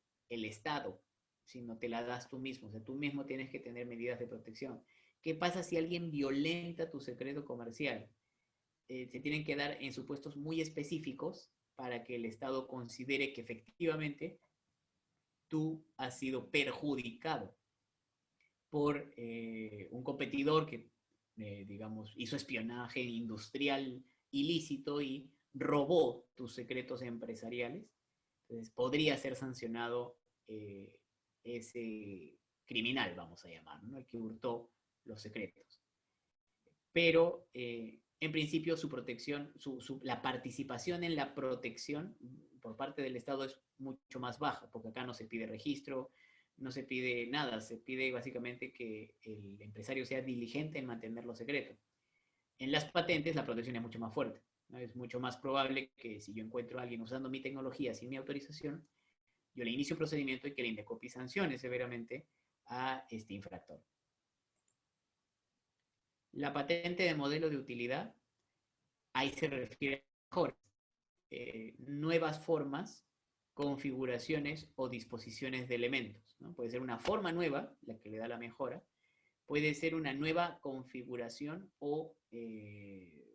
Estado, sino te la das tú mismo. O sea, tú mismo tienes que tener medidas de protección. ¿Qué pasa si alguien violenta tu secreto comercial? Se tienen que dar en supuestos muy específicos para que el Estado considere que efectivamente tú has sido perjudicado por un competidor que, digamos, hizo espionaje industrial ilícito y robó tus secretos empresariales. Entonces, podría ser sancionado ese criminal, vamos a llamar, ¿no? El que hurtó los secretos. Pero, en principio, su protección, la participación en la protección por parte del Estado es mucho más baja, porque acá no se pide registro, no se pide nada, se pide básicamente que el empresario sea diligente en mantenerlo secreto. En las patentes la protección es mucho más fuerte, ¿no? Es mucho más probable que si yo encuentro a alguien usando mi tecnología sin mi autorización, yo le inicio procedimiento y que el INDECOPI sancione severamente a este infractor. La patente de modelo de utilidad, ahí se refiere a mejoras, nuevas formas, configuraciones o disposiciones de elementos, ¿no? Puede ser una forma nueva, la que le da la mejora, puede ser una nueva configuración o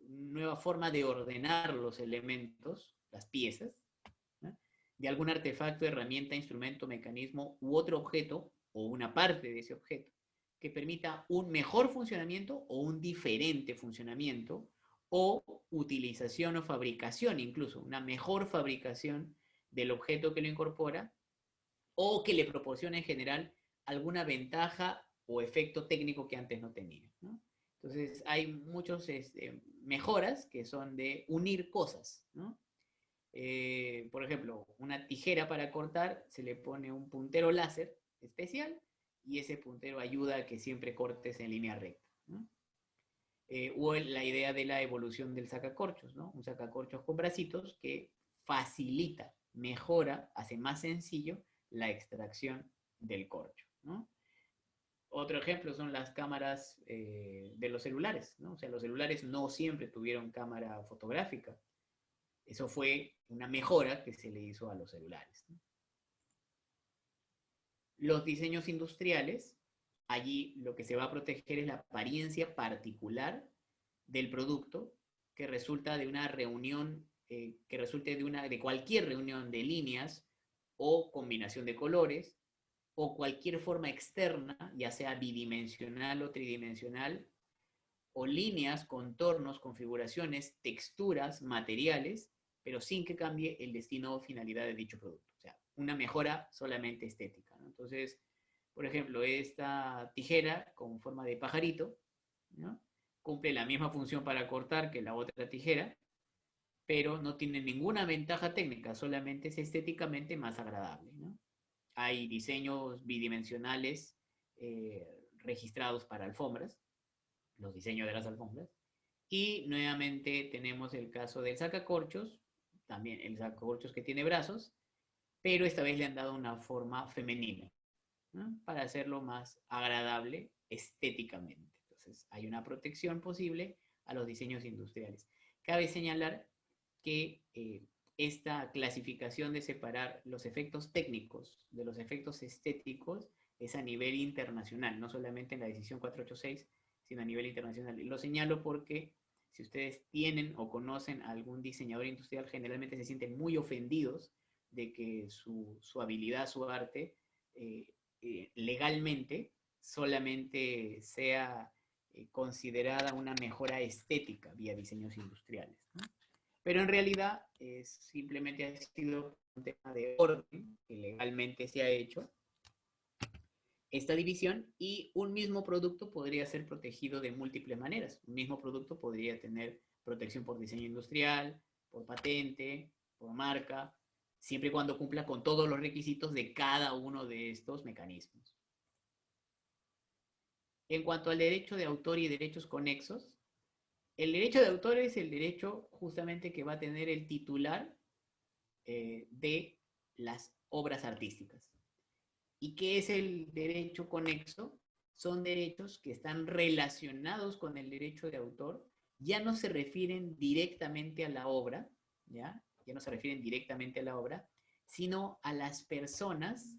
nueva forma de ordenar los elementos, las piezas, ¿no? De algún artefacto, herramienta, instrumento, mecanismo u otro objeto o una parte de ese objeto que permita un mejor funcionamiento o un diferente funcionamiento o utilización o fabricación, incluso una mejor fabricación del objeto que lo incorpora o que le proporciona en general alguna ventaja o efecto técnico que antes no tenía, ¿no? Entonces hay muchas mejoras que son de unir cosas, ¿no? Por ejemplo, una tijera para cortar, se le pone un puntero láser especial y ese puntero ayuda a que siempre cortes en línea recta, ¿no? O la idea de la evolución del sacacorchos, ¿no? Un sacacorchos con bracitos que facilita, mejora, hace más sencillo la extracción del corcho, ¿no? Otro ejemplo son las cámaras de los celulares, ¿no? O sea, los celulares no siempre tuvieron cámara fotográfica. Eso fue una mejora que se le hizo a los celulares, ¿no? Los diseños industriales, allí lo que se va a proteger es la apariencia particular del producto que resulta de una reunión, que resulte de cualquier reunión de líneas o combinación de colores o cualquier forma externa, ya sea bidimensional o tridimensional, o líneas, contornos, configuraciones, texturas, materiales, pero sin que cambie el destino o finalidad de dicho producto. O sea, una mejora solamente estética, ¿no? Entonces, por ejemplo, esta tijera con forma de pajarito, ¿no? Cumple la misma función para cortar que la otra tijera, pero no tiene ninguna ventaja técnica, solamente es estéticamente más agradable, ¿no? Hay diseños bidimensionales registrados para alfombras, los diseños de las alfombras, y nuevamente tenemos el caso del sacacorchos, también el sacacorchos que tiene brazos, pero esta vez le han dado una forma femenina, ¿no? Para hacerlo más agradable estéticamente. Entonces, hay una protección posible a los diseños industriales. Cabe señalar que esta clasificación de separar los efectos técnicos de los efectos estéticos es a nivel internacional, no solamente en la decisión 486, sino a nivel internacional. Y lo señalo porque si ustedes tienen o conocen a algún diseñador industrial, generalmente se sienten muy ofendidos de que su habilidad, su arte, legalmente solamente sea considerada una mejora estética vía diseños industriales, ¿no? Pero en realidad simplemente ha sido un tema de orden que legalmente se ha hecho esta división y un mismo producto podría ser protegido de múltiples maneras. Un mismo producto podría tener protección por diseño industrial, por patente, por marca, siempre y cuando cumpla con todos los requisitos de cada uno de estos mecanismos. En cuanto al derecho de autor y derechos conexos, el derecho de autor es el derecho justamente que va a tener el titular de las obras artísticas. ¿Y qué es el derecho conexo? Son derechos que están relacionados con el derecho de autor, ya no se refieren directamente a la obra, ¿ya? Ya no se refieren directamente a la obra, sino a las personas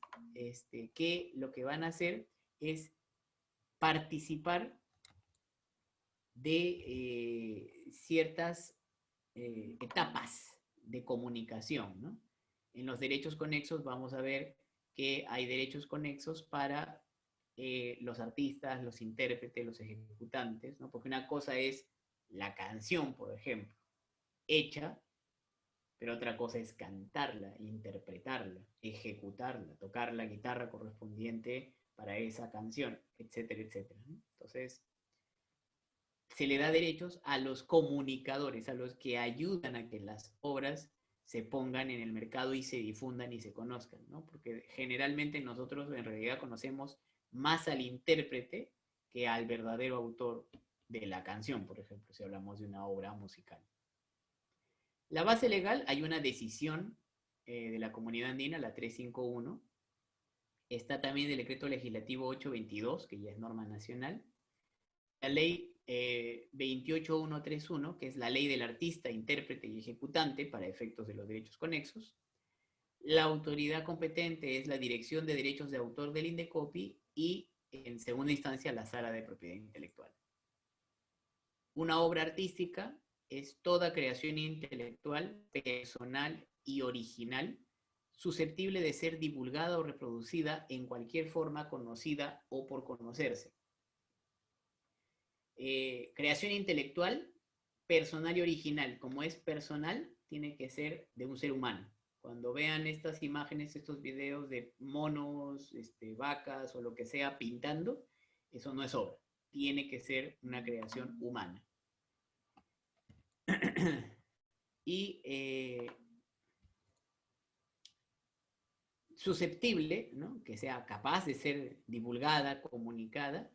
que lo que van a hacer es participar de ciertas etapas de comunicación, ¿no? En los derechos conexos vamos a ver que hay derechos conexos para los artistas, los intérpretes, los ejecutantes, ¿no? Porque una cosa es la canción, por ejemplo, hecha, pero otra cosa es cantarla, interpretarla, ejecutarla, tocar la guitarra correspondiente para esa canción, etcétera, etcétera, ¿no? Entonces, se le da derechos a los comunicadores, a los que ayudan a que las obras se pongan en el mercado y se difundan y se conozcan, ¿no? Porque generalmente nosotros en realidad conocemos más al intérprete que al verdadero autor de la canción, por ejemplo, si hablamos de una obra musical. La base legal, hay una decisión de la Comunidad Andina, la 351. Está también el decreto legislativo 822, que ya es norma nacional. La ley 28131, que es la ley del artista, intérprete y ejecutante para efectos de los derechos conexos. La autoridad competente es la Dirección de Derechos de Autor del INDECOPI y, en segunda instancia, la Sala de Propiedad Intelectual. Una obra artística es toda creación intelectual, personal y original, susceptible de ser divulgada o reproducida en cualquier forma conocida o por conocerse. Creación intelectual, personal y original. Como es personal, tiene que ser de un ser humano. Cuando vean estas imágenes, estos videos de monos, vacas o lo que sea pintando, eso no es obra. Tiene que ser una creación humana. Y susceptible, ¿no? Que sea capaz de ser divulgada, comunicada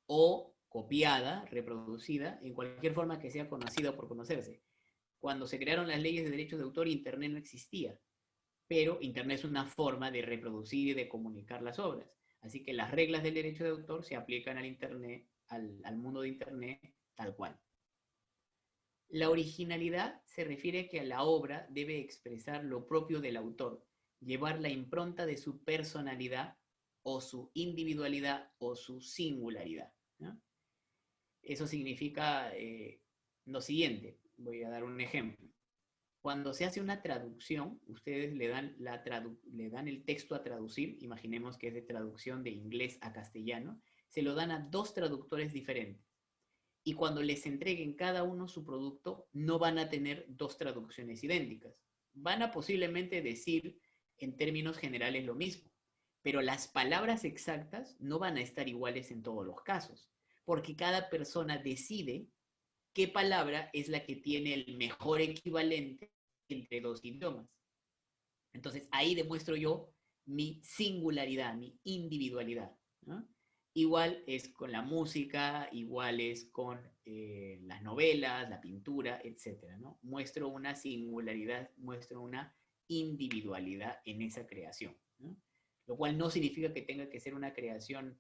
o copiada, reproducida, en cualquier forma que sea conocida o por conocerse. Cuando se crearon las leyes de derechos de autor, Internet no existía, pero Internet es una forma de reproducir y de comunicar las obras. Así que las reglas del derecho de autor se aplican al Internet, al mundo de Internet, tal cual. La originalidad se refiere a que la obra debe expresar lo propio del autor, llevar la impronta de su personalidad o su individualidad o su singularidad, ¿no? Eso significa lo siguiente. Voy a dar un ejemplo. Cuando se hace una traducción, ustedes le dan el texto a traducir, imaginemos que es de traducción de inglés a castellano, se lo dan a dos traductores diferentes. Y cuando les entreguen cada uno su producto, no van a tener dos traducciones idénticas. Van a posiblemente decir en términos generales lo mismo, pero las palabras exactas no van a estar iguales en todos los casos, porque cada persona decide qué palabra es la que tiene el mejor equivalente entre dos idiomas. Entonces ahí demuestro yo mi singularidad, mi individualidad, ¿no? Igual es con la música, igual es con las novelas, la pintura, etc., ¿no? Muestro una singularidad, muestro una individualidad en esa creación, ¿no? Lo cual no significa que tenga que ser una creación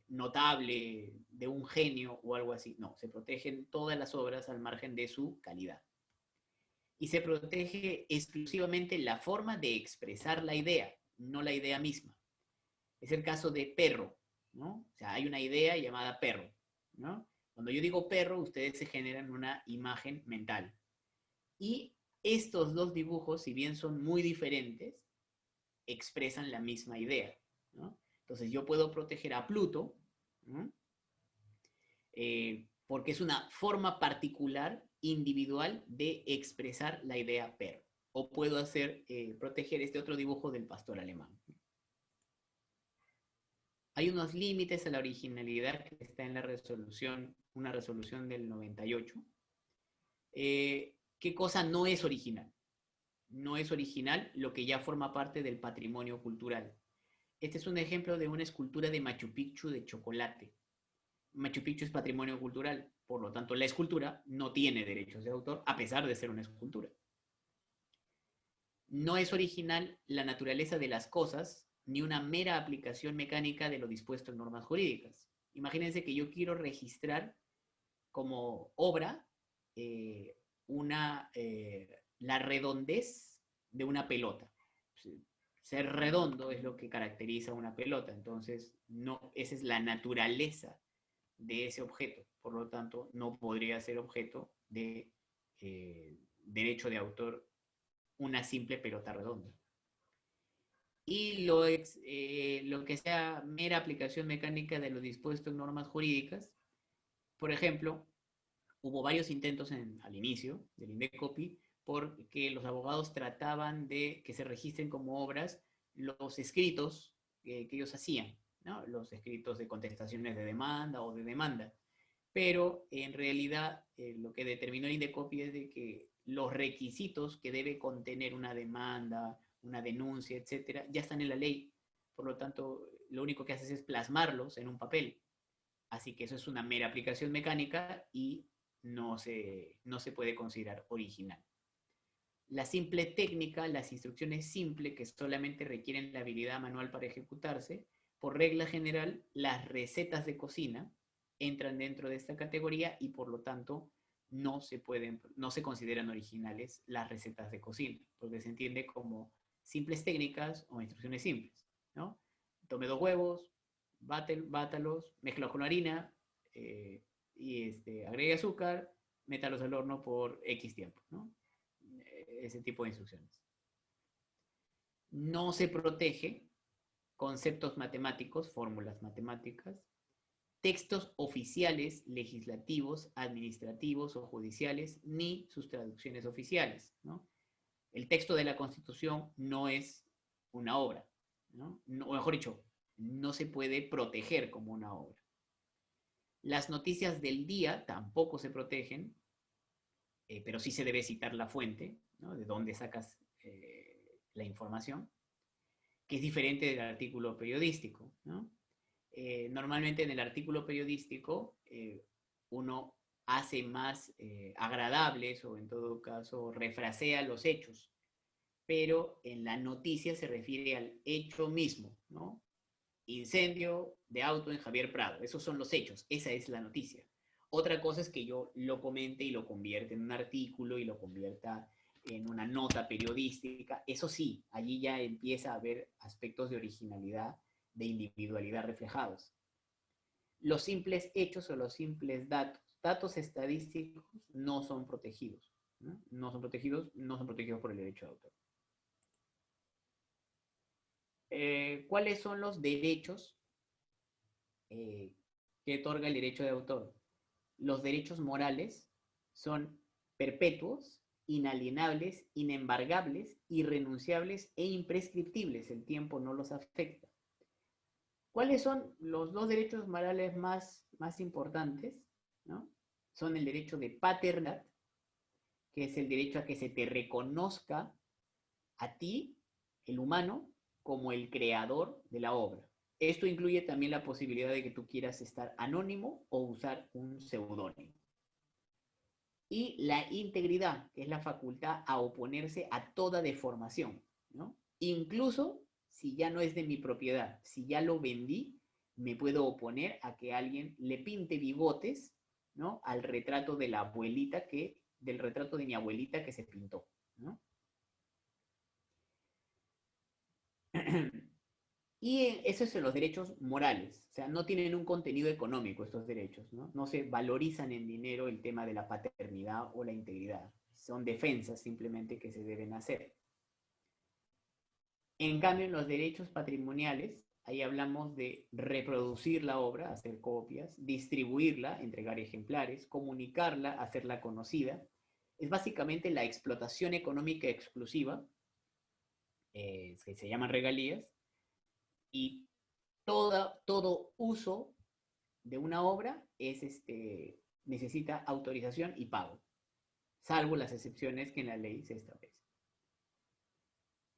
notable de un genio o algo así. No, se protegen todas las obras al margen de su calidad. Y se protege exclusivamente la forma de expresar la idea, no la idea misma. Es el caso de perro, ¿no? O sea, hay una idea llamada perro, ¿no? Cuando yo digo perro, ustedes se generan una imagen mental. Y estos dos dibujos, si bien son muy diferentes, expresan la misma idea, ¿no? Entonces yo puedo proteger a Pluto, ¿no? Porque es una forma particular, individual, de expresar la idea perro. O puedo proteger este otro dibujo del pastor alemán. Hay unos límites a la originalidad que está en la resolución, una resolución del 98. ¿Qué cosa no es original? No es original lo que ya forma parte del patrimonio cultural. Este es un ejemplo de una escultura de Machu Picchu de chocolate. Machu Picchu es patrimonio cultural, por lo tanto la escultura no tiene derechos de autor a pesar de ser una escultura. No es original la naturaleza de las cosas ni una mera aplicación mecánica de lo dispuesto en normas jurídicas. Imagínense que yo quiero registrar como obra la redondez de una pelota. Ser redondo es lo que caracteriza una pelota, entonces no, esa es la naturaleza de ese objeto, por lo tanto no podría ser objeto de derecho de autor una simple pelota redonda. Y lo que sea mera aplicación mecánica de lo dispuesto en normas jurídicas, por ejemplo, hubo varios intentos al inicio del INDECOPI porque los abogados trataban de que se registren como obras los escritos que ellos hacían, ¿no? Los escritos de contestaciones de demanda o de demanda. Pero en realidad lo que determinó el INDECOPI es de que los requisitos que debe contener una demanda, una denuncia, etcétera, ya están en la ley. Por lo tanto, lo único que haces es plasmarlos en un papel. Así que eso es una mera aplicación mecánica y no se puede considerar original. La simple técnica, las instrucciones simples que solamente requieren la habilidad manual para ejecutarse, por regla general, las recetas de cocina entran dentro de esta categoría y por lo tanto no se consideran originales las recetas de cocina, porque se entiende como simples técnicas o instrucciones simples, ¿no? Tome 2 huevos, bátalos, mezclalos con harina, agregue azúcar, métalos al horno por X tiempo, ¿no? Ese tipo de instrucciones. No se protege conceptos matemáticos, fórmulas matemáticas, textos oficiales, legislativos, administrativos o judiciales, ni sus traducciones oficiales, ¿no? El texto de la Constitución no es una obra, ¿no? O mejor dicho, no se puede proteger como una obra. Las noticias del día tampoco se protegen, pero sí se debe citar la fuente, ¿no? De dónde sacas la información, que es diferente del artículo periodístico, ¿no? Normalmente en el artículo periodístico uno hace más agradables o en todo caso refrasea los hechos, pero en la noticia se refiere al hecho mismo, ¿no? Incendio de auto en Javier Prado, esos son los hechos, esa es la noticia. Otra cosa es que yo lo comente y lo convierta en un artículo y lo convierta en una nota periodística, eso sí, allí ya empieza a haber aspectos de originalidad, de individualidad reflejados. Los simples hechos o los simples datos estadísticos no son protegidos, ¿no? No son protegidos por el derecho de autor. ¿Cuáles son los derechos que otorga el derecho de autor? Los derechos morales son perpetuos, inalienables, inembargables, irrenunciables e imprescriptibles. El tiempo no los afecta. ¿Cuáles son los 2 derechos morales más importantes? ¿No? Son el derecho de paternidad, que es el derecho a que se te reconozca a ti, el humano, como el creador de la obra. Esto incluye también la posibilidad de que tú quieras estar anónimo o usar un seudónimo. Y la integridad, que es la facultad a oponerse a toda deformación, ¿no? Incluso si ya no es de mi propiedad, si ya lo vendí, me puedo oponer a que alguien le pinte bigotes, ¿no? Al retrato de la abuelita del retrato de mi abuelita que se pintó, ¿no? Y esos son los derechos morales, o sea, no tienen un contenido económico estos derechos, ¿no? No se valorizan en dinero el tema de la paternidad o la integridad, son defensas simplemente que se deben hacer. En cambio, en los derechos patrimoniales, ahí hablamos de reproducir la obra, hacer copias, distribuirla, entregar ejemplares, comunicarla, hacerla conocida. Es básicamente la explotación económica exclusiva, que se llaman regalías, y todo uso de una obra necesita autorización y pago, salvo las excepciones que en la ley se establecen.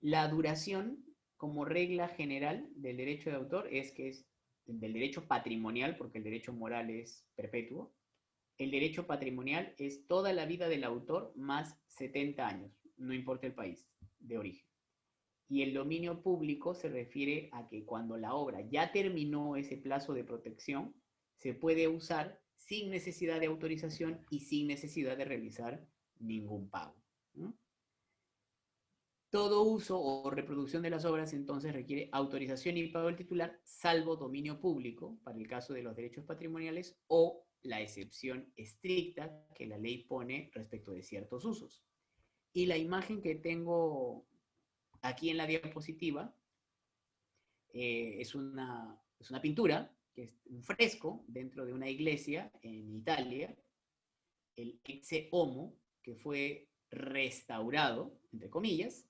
La duración, como regla general del derecho de autor, es que es del derecho patrimonial, porque el derecho moral es perpetuo. El derecho patrimonial es toda la vida del autor más 70 años, no importa el país de origen. Y el dominio público se refiere a que cuando la obra ya terminó ese plazo de protección, se puede usar sin necesidad de autorización y sin necesidad de realizar ningún pago, ¿no? Todo uso o reproducción de las obras entonces requiere autorización y pago del titular, salvo dominio público, para el caso de los derechos patrimoniales, o la excepción estricta que la ley pone respecto de ciertos usos. Y la imagen que tengo aquí en la diapositiva es una pintura, que es un fresco dentro de una iglesia en Italia, el Ecce Homo, que fue restaurado, entre comillas,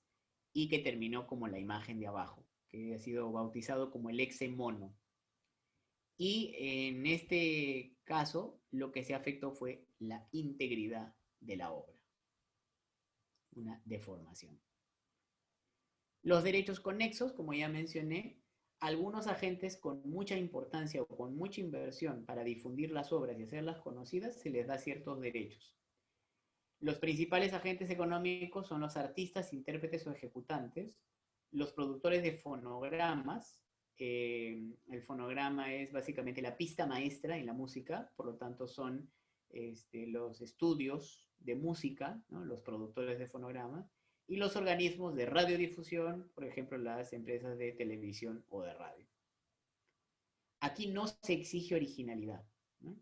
y que terminó como la imagen de abajo, que ha sido bautizado como el Ecce Mono. Y en este caso, lo que se afectó fue la integridad de la obra, una deformación. Los derechos conexos, como ya mencioné, algunos agentes con mucha importancia o con mucha inversión para difundir las obras y hacerlas conocidas, se les da ciertos derechos. Los principales agentes económicos son los artistas, intérpretes o ejecutantes, los productores de fonogramas. El fonograma es básicamente la pista maestra en la música, por lo tanto son los estudios de música, ¿no? Los productores de fonogramas, y los organismos de radiodifusión, por ejemplo, las empresas de televisión o de radio. Aquí no se exige originalidad, ¿no?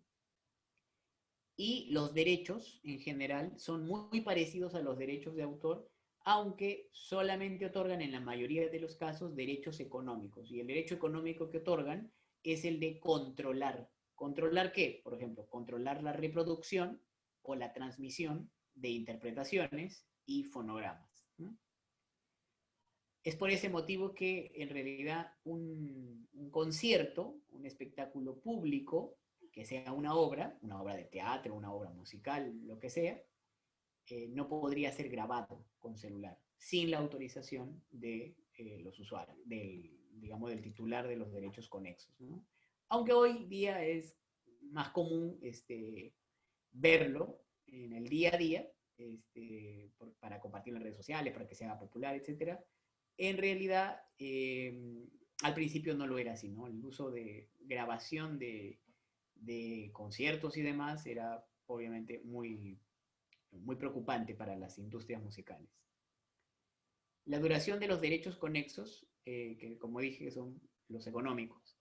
Y los derechos en general son muy parecidos a los derechos de autor, aunque solamente otorgan en la mayoría de los casos derechos económicos. Y el derecho económico que otorgan es el de controlar. ¿Controlar qué? Por ejemplo, controlar la reproducción o la transmisión de interpretaciones y fonogramas. Es por ese motivo que en realidad un concierto, un espectáculo público, que sea una obra de teatro, una obra musical, lo que sea, no podría ser grabado con celular sin la autorización de los usuarios, digamos, del titular de los derechos conexos, ¿no? Aunque hoy día es más común verlo en el día a día, para compartir en redes sociales, para que se haga popular, etcétera. En realidad, al principio no lo era así, ¿no? El uso de grabación de conciertos y demás era obviamente muy preocupante para las industrias musicales. La duración de los derechos conexos, que como dije son los económicos.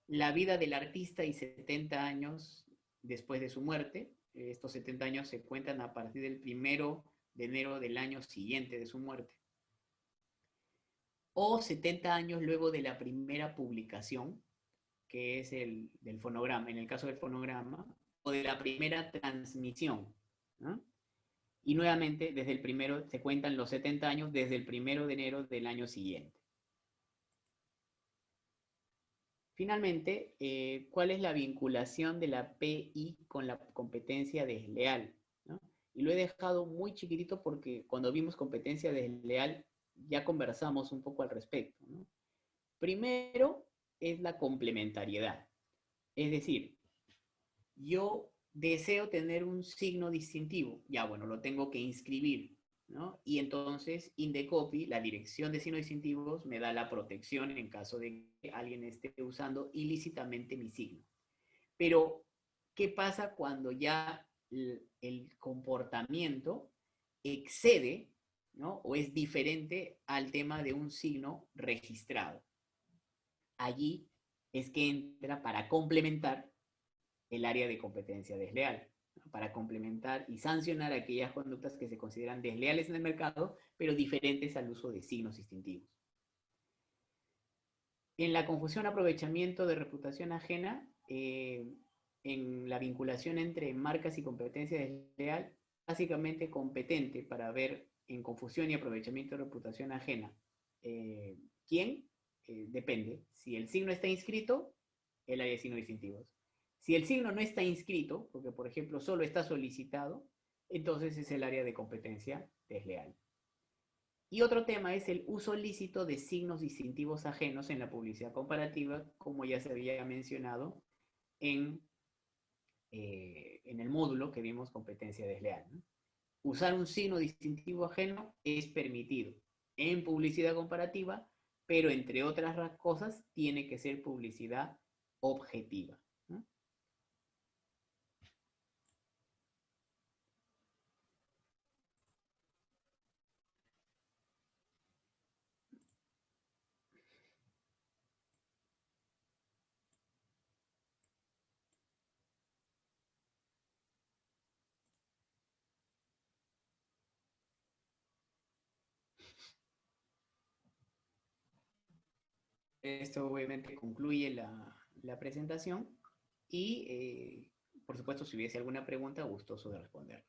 La vida del artista y 70 años después de su muerte. Estos 70 años se cuentan a partir del 1 de enero del año siguiente de su muerte. O 70 años luego de la primera publicación, que es el del fonograma, en el caso del fonograma, o de la primera transmisión, ¿no? Y nuevamente, desde el primero, se cuentan los 70 años desde el 1 de enero del año siguiente. Finalmente, ¿cuál es la vinculación de la PI con la competencia desleal? ¿No? Y lo he dejado muy chiquitito porque cuando vimos competencia desleal ya conversamos un poco al respecto, ¿no? Primero es la complementariedad. Es decir, yo deseo tener un signo distintivo, ya bueno, lo tengo que inscribir, ¿no? Y entonces Indecopy, la dirección de signos distintivos, me da la protección en caso de que alguien esté usando ilícitamente mi signo. Pero, ¿qué pasa cuando ya el comportamiento excede, ¿no? O es diferente al tema de un signo registrado? Allí es que entra para complementar el área de competencia desleal, ¿no? Para complementar y sancionar aquellas conductas que se consideran desleales en el mercado, pero diferentes al uso de signos distintivos. En la confusión aprovechamiento de reputación ajena, en la vinculación entre marcas y competencia desleal, básicamente competente para ver en confusión y aprovechamiento de reputación ajena. ¿Quién? Depende. Si el signo está inscrito, el área de signos distintivos. Si el signo no está inscrito, porque por ejemplo solo está solicitado, entonces es el área de competencia desleal. Y otro tema es el uso lícito de signos distintivos ajenos en la publicidad comparativa, como ya se había mencionado en el módulo que vimos competencia desleal, ¿no? Usar un signo distintivo ajeno es permitido en publicidad comparativa, pero entre otras cosas tiene que ser publicidad objetiva, ¿no? Esto obviamente concluye la presentación y, por supuesto, si hubiese alguna pregunta, gustoso de responder.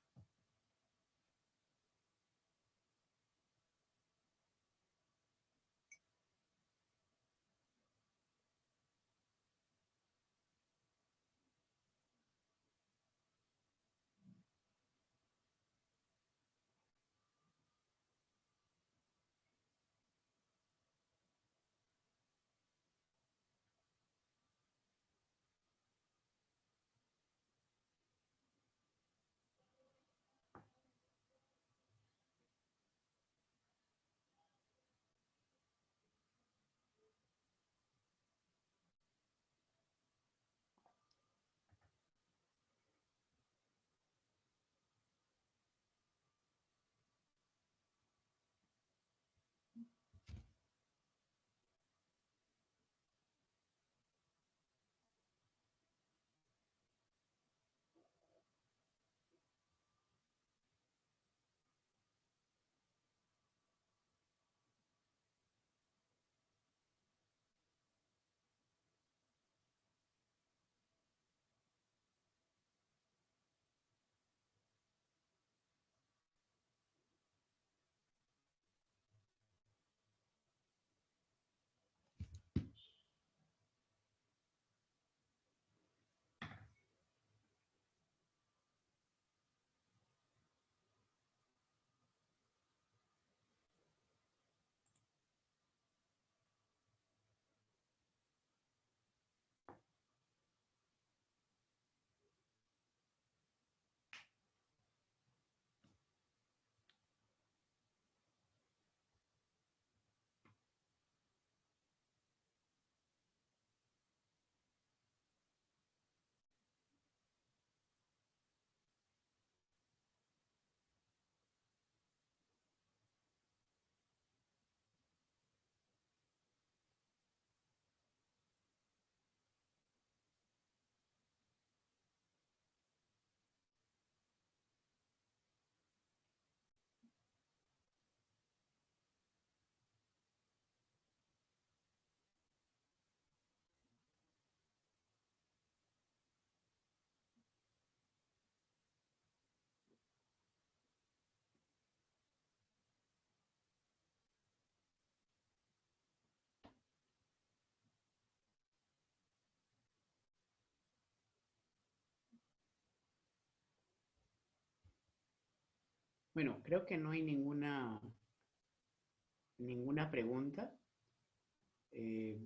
Bueno, creo que no hay ninguna pregunta. Eh,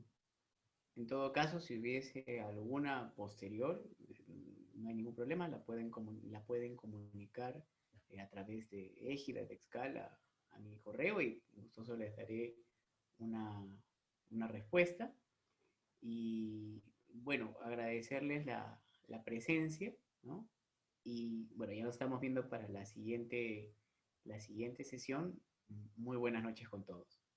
en todo caso, si hubiese alguna posterior, no hay ningún problema, la pueden comunicar a través de Égida, de Excala, a mi correo y gustoso les daré una, una respuesta. Y bueno, agradecerles la presencia, ¿no? Y bueno, ya nos estamos viendo para la siguiente sesión. Muy buenas noches con todos.